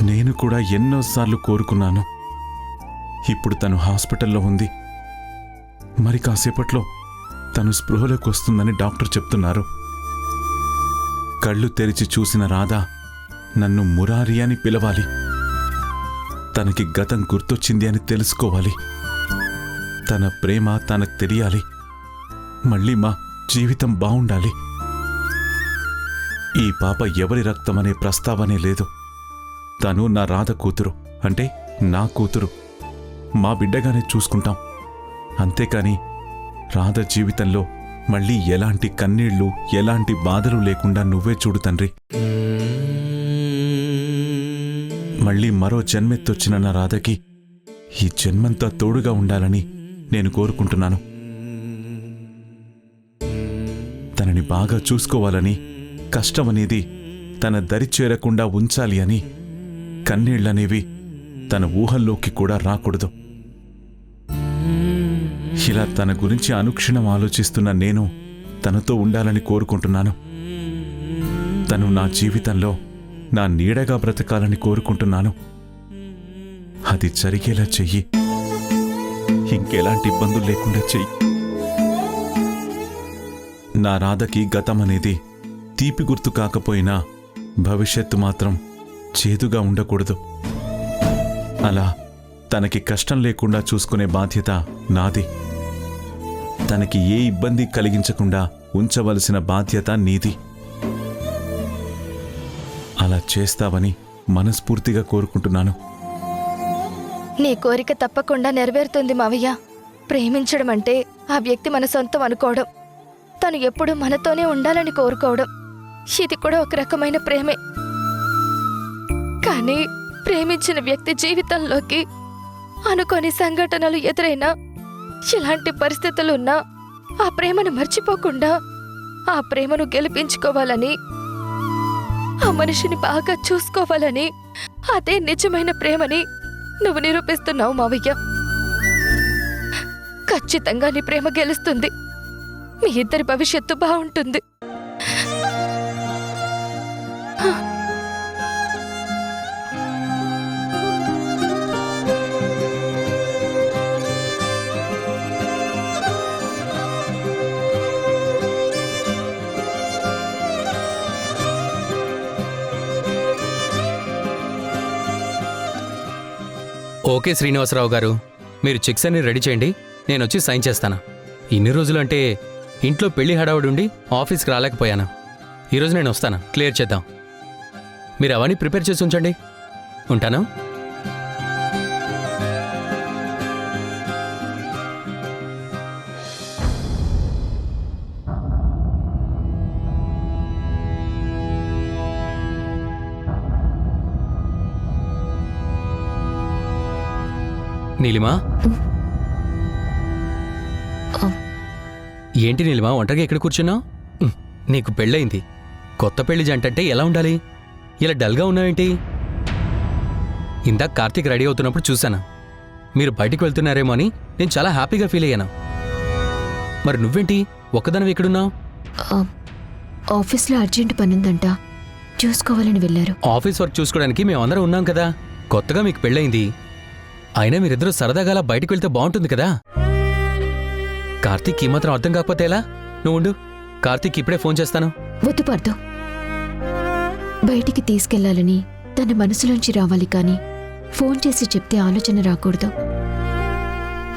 Speaker 6: నేను కూడా ఎన్నోసార్లు కోరుకున్నాను. ఇప్పుడు తను హాస్పిటల్లో ఉంది. మరి కాసేపట్లో తను స్పృహలోకి వస్తుందని డాక్టర్ చెప్తున్నారు. కళ్ళు తెరిచి చూసిన రాధ నన్ను మురారి అని పిలవాలి. తనకి గతం గుర్తొచ్చింది అని తెలుసుకోవాలి. తన ప్రేమ తనకు తెలియాలి. మళ్ళీ మా జీవితం బావుండాలి. ఈ పాప ఎవరి రక్తమనే ప్రస్తావనే లేదు. తను నా రాధ కూతురు, అంటే నా కూతురు. మా బిడ్డగానే చూసుకుంటాం. అంతేకాని రాధ జీవితంలో మళ్ళీ ఎలాంటి కన్నీళ్లు, ఎలాంటి బాధలు లేకుండా నువ్వే చూడు తండ్రి. మళ్ళీ మరో జన్మెత్తొచ్చిన నా రాధకి ఈ జన్మంతా తోడుగా ఉండాలని నేను కోరుకుంటున్నాను. తనని బాగా చూసుకోవాలని, కష్టమనేది తన దరి చేరకుండా ఉంచాలి అని, కన్నీళ్లనేవి తన ఊహల్లోకి కూడా రాకూడదు. ఇలా తన గురించి అనుక్షణం ఆలోచిస్తున్న నేను తనతో ఉండాలని కోరుకుంటున్నాను. తను నా జీవితంలో నా నీడగా బ్రతకాలని కోరుకుంటున్నాను. అది జరిగేలా చెయ్యి. ఇంకెలాంటి ఇబ్బందులు లేకుండా చెయ్యి. నా రాధకి గతమనేది తీపి గుర్తు కాకపోయినా భవిష్యత్తు మాత్రం చేదుగా ఉండకూడదు. అలా తనకి కష్టం లేకుండా చూసుకునే బాధ్యత నాది. తనకి ఏ ఇబ్బంది కలిగించకుండా ఉంచవలసిన బాధ్యత నీది. అలా చేస్తావని మనస్ఫూర్తిగా కోరుకుంటున్నాను.
Speaker 7: నీ కోరిక తప్పకుండా నెరవేరుతుంది మావయ్య. ప్రేమించడం అంటే ఆ వ్యక్తి మన సొంతం అనుకోవడం, తను ఎప్పుడూ మనతోనే ఉండాలని కోరుకోవడం. ఇది కూడా ఒక రకమైన ప్రేమే. కానీ ప్రేమించిన వ్యక్తి జీవితంలోకి అనుకోని సంఘటనలు ఎదురైనా, ఇలాంటి పరిస్థితులున్నా ఆ ప్రేమను మర్చిపోకుండా ఆ ప్రేమను గెలిపించుకోవాలని, ఆ మనిషిని బాగా చూసుకోవాలని, అదే నిజమైన ప్రేమని నువ్వు నిరూపిస్తున్నావు మావయ్య. ఖచ్చితంగా నీ ప్రేమ గెలుస్తుంది. మీ ఇద్దరి భవిష్యత్తు బాగుంటుంది.
Speaker 1: ఓకే శ్రీనివాసరావు గారు, మీరు చెక్స్ అన్ని రెడీ చేయండి. నేను వచ్చి సైన్ చేస్తాను. ఇన్ని రోజులు అంటే ఇంట్లో పెళ్లి హడావుడి ఉండి ఆఫీస్కి రాలేకపోయాను. ఈరోజు నేను వస్తాను, క్లియర్ చేద్దాం. మీరు అవన్నీ ప్రిపేర్ చేసి ఉంచండి. ఉంటాను. నీలిమా ఏంటి నీలిమా ఒంటరిగా ఎక్కడ కూర్చున్నావు? నీకు పెళ్ళయింది. కొత్త పెళ్లి జంటంటే ఎలా ఉండాలి? ఇలా డల్గా ఉన్నావేంటి? ఇందాక కార్తీక్ రెడీ అవుతున్నప్పుడు చూశాను. మీరు బయటికి వెళ్తున్నారేమో అని నేను చాలా హ్యాపీగా ఫీల్ అయ్యాను. మరి నువ్వేంటి ఒక్కదానివి ఎక్కడున్నావు?
Speaker 4: ఆఫీస్లో అర్జెంట్ పనుందంట, చూసుకోవాలని వెళ్ళారు.
Speaker 1: ఆఫీస్ వర్క్ చూసుకోవడానికి మేమందరం ఉన్నాం కదా. కొత్తగా మీకు పెళ్ళయింది. అయినా మీరిద్దరూ సరదాగా అలా బయటికి వెళ్తే బాగుంటుంది కదా. కార్తీక్ ఈ మాత్రం అర్థం కాకపోతే ఎలా? నువ్వు ఉండు, కార్తీక్ ఇప్పుడే ఫోన్ చేస్తాను.
Speaker 4: వద్దు పార్థు, బయటికి తీసుకెళ్లాలని తన మనసులోంచి రావాలి కానీ ఫోన్ చేసి చెప్తే ఆలోచన రాకూడదు.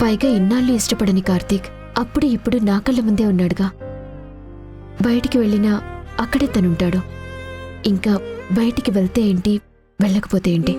Speaker 4: పైగా ఇన్నాళ్ళు ఇష్టపడని కార్తీక్ అప్పుడు ఇప్పుడు నా కళ్ళ ముందే ఉన్నాడుగా. బయటికి వెళ్ళినా అక్కడే తనుంటాడు. ఇంకా బయటికి వెళ్తే ఏంటి, వెళ్ళకపోతే ఏంటి?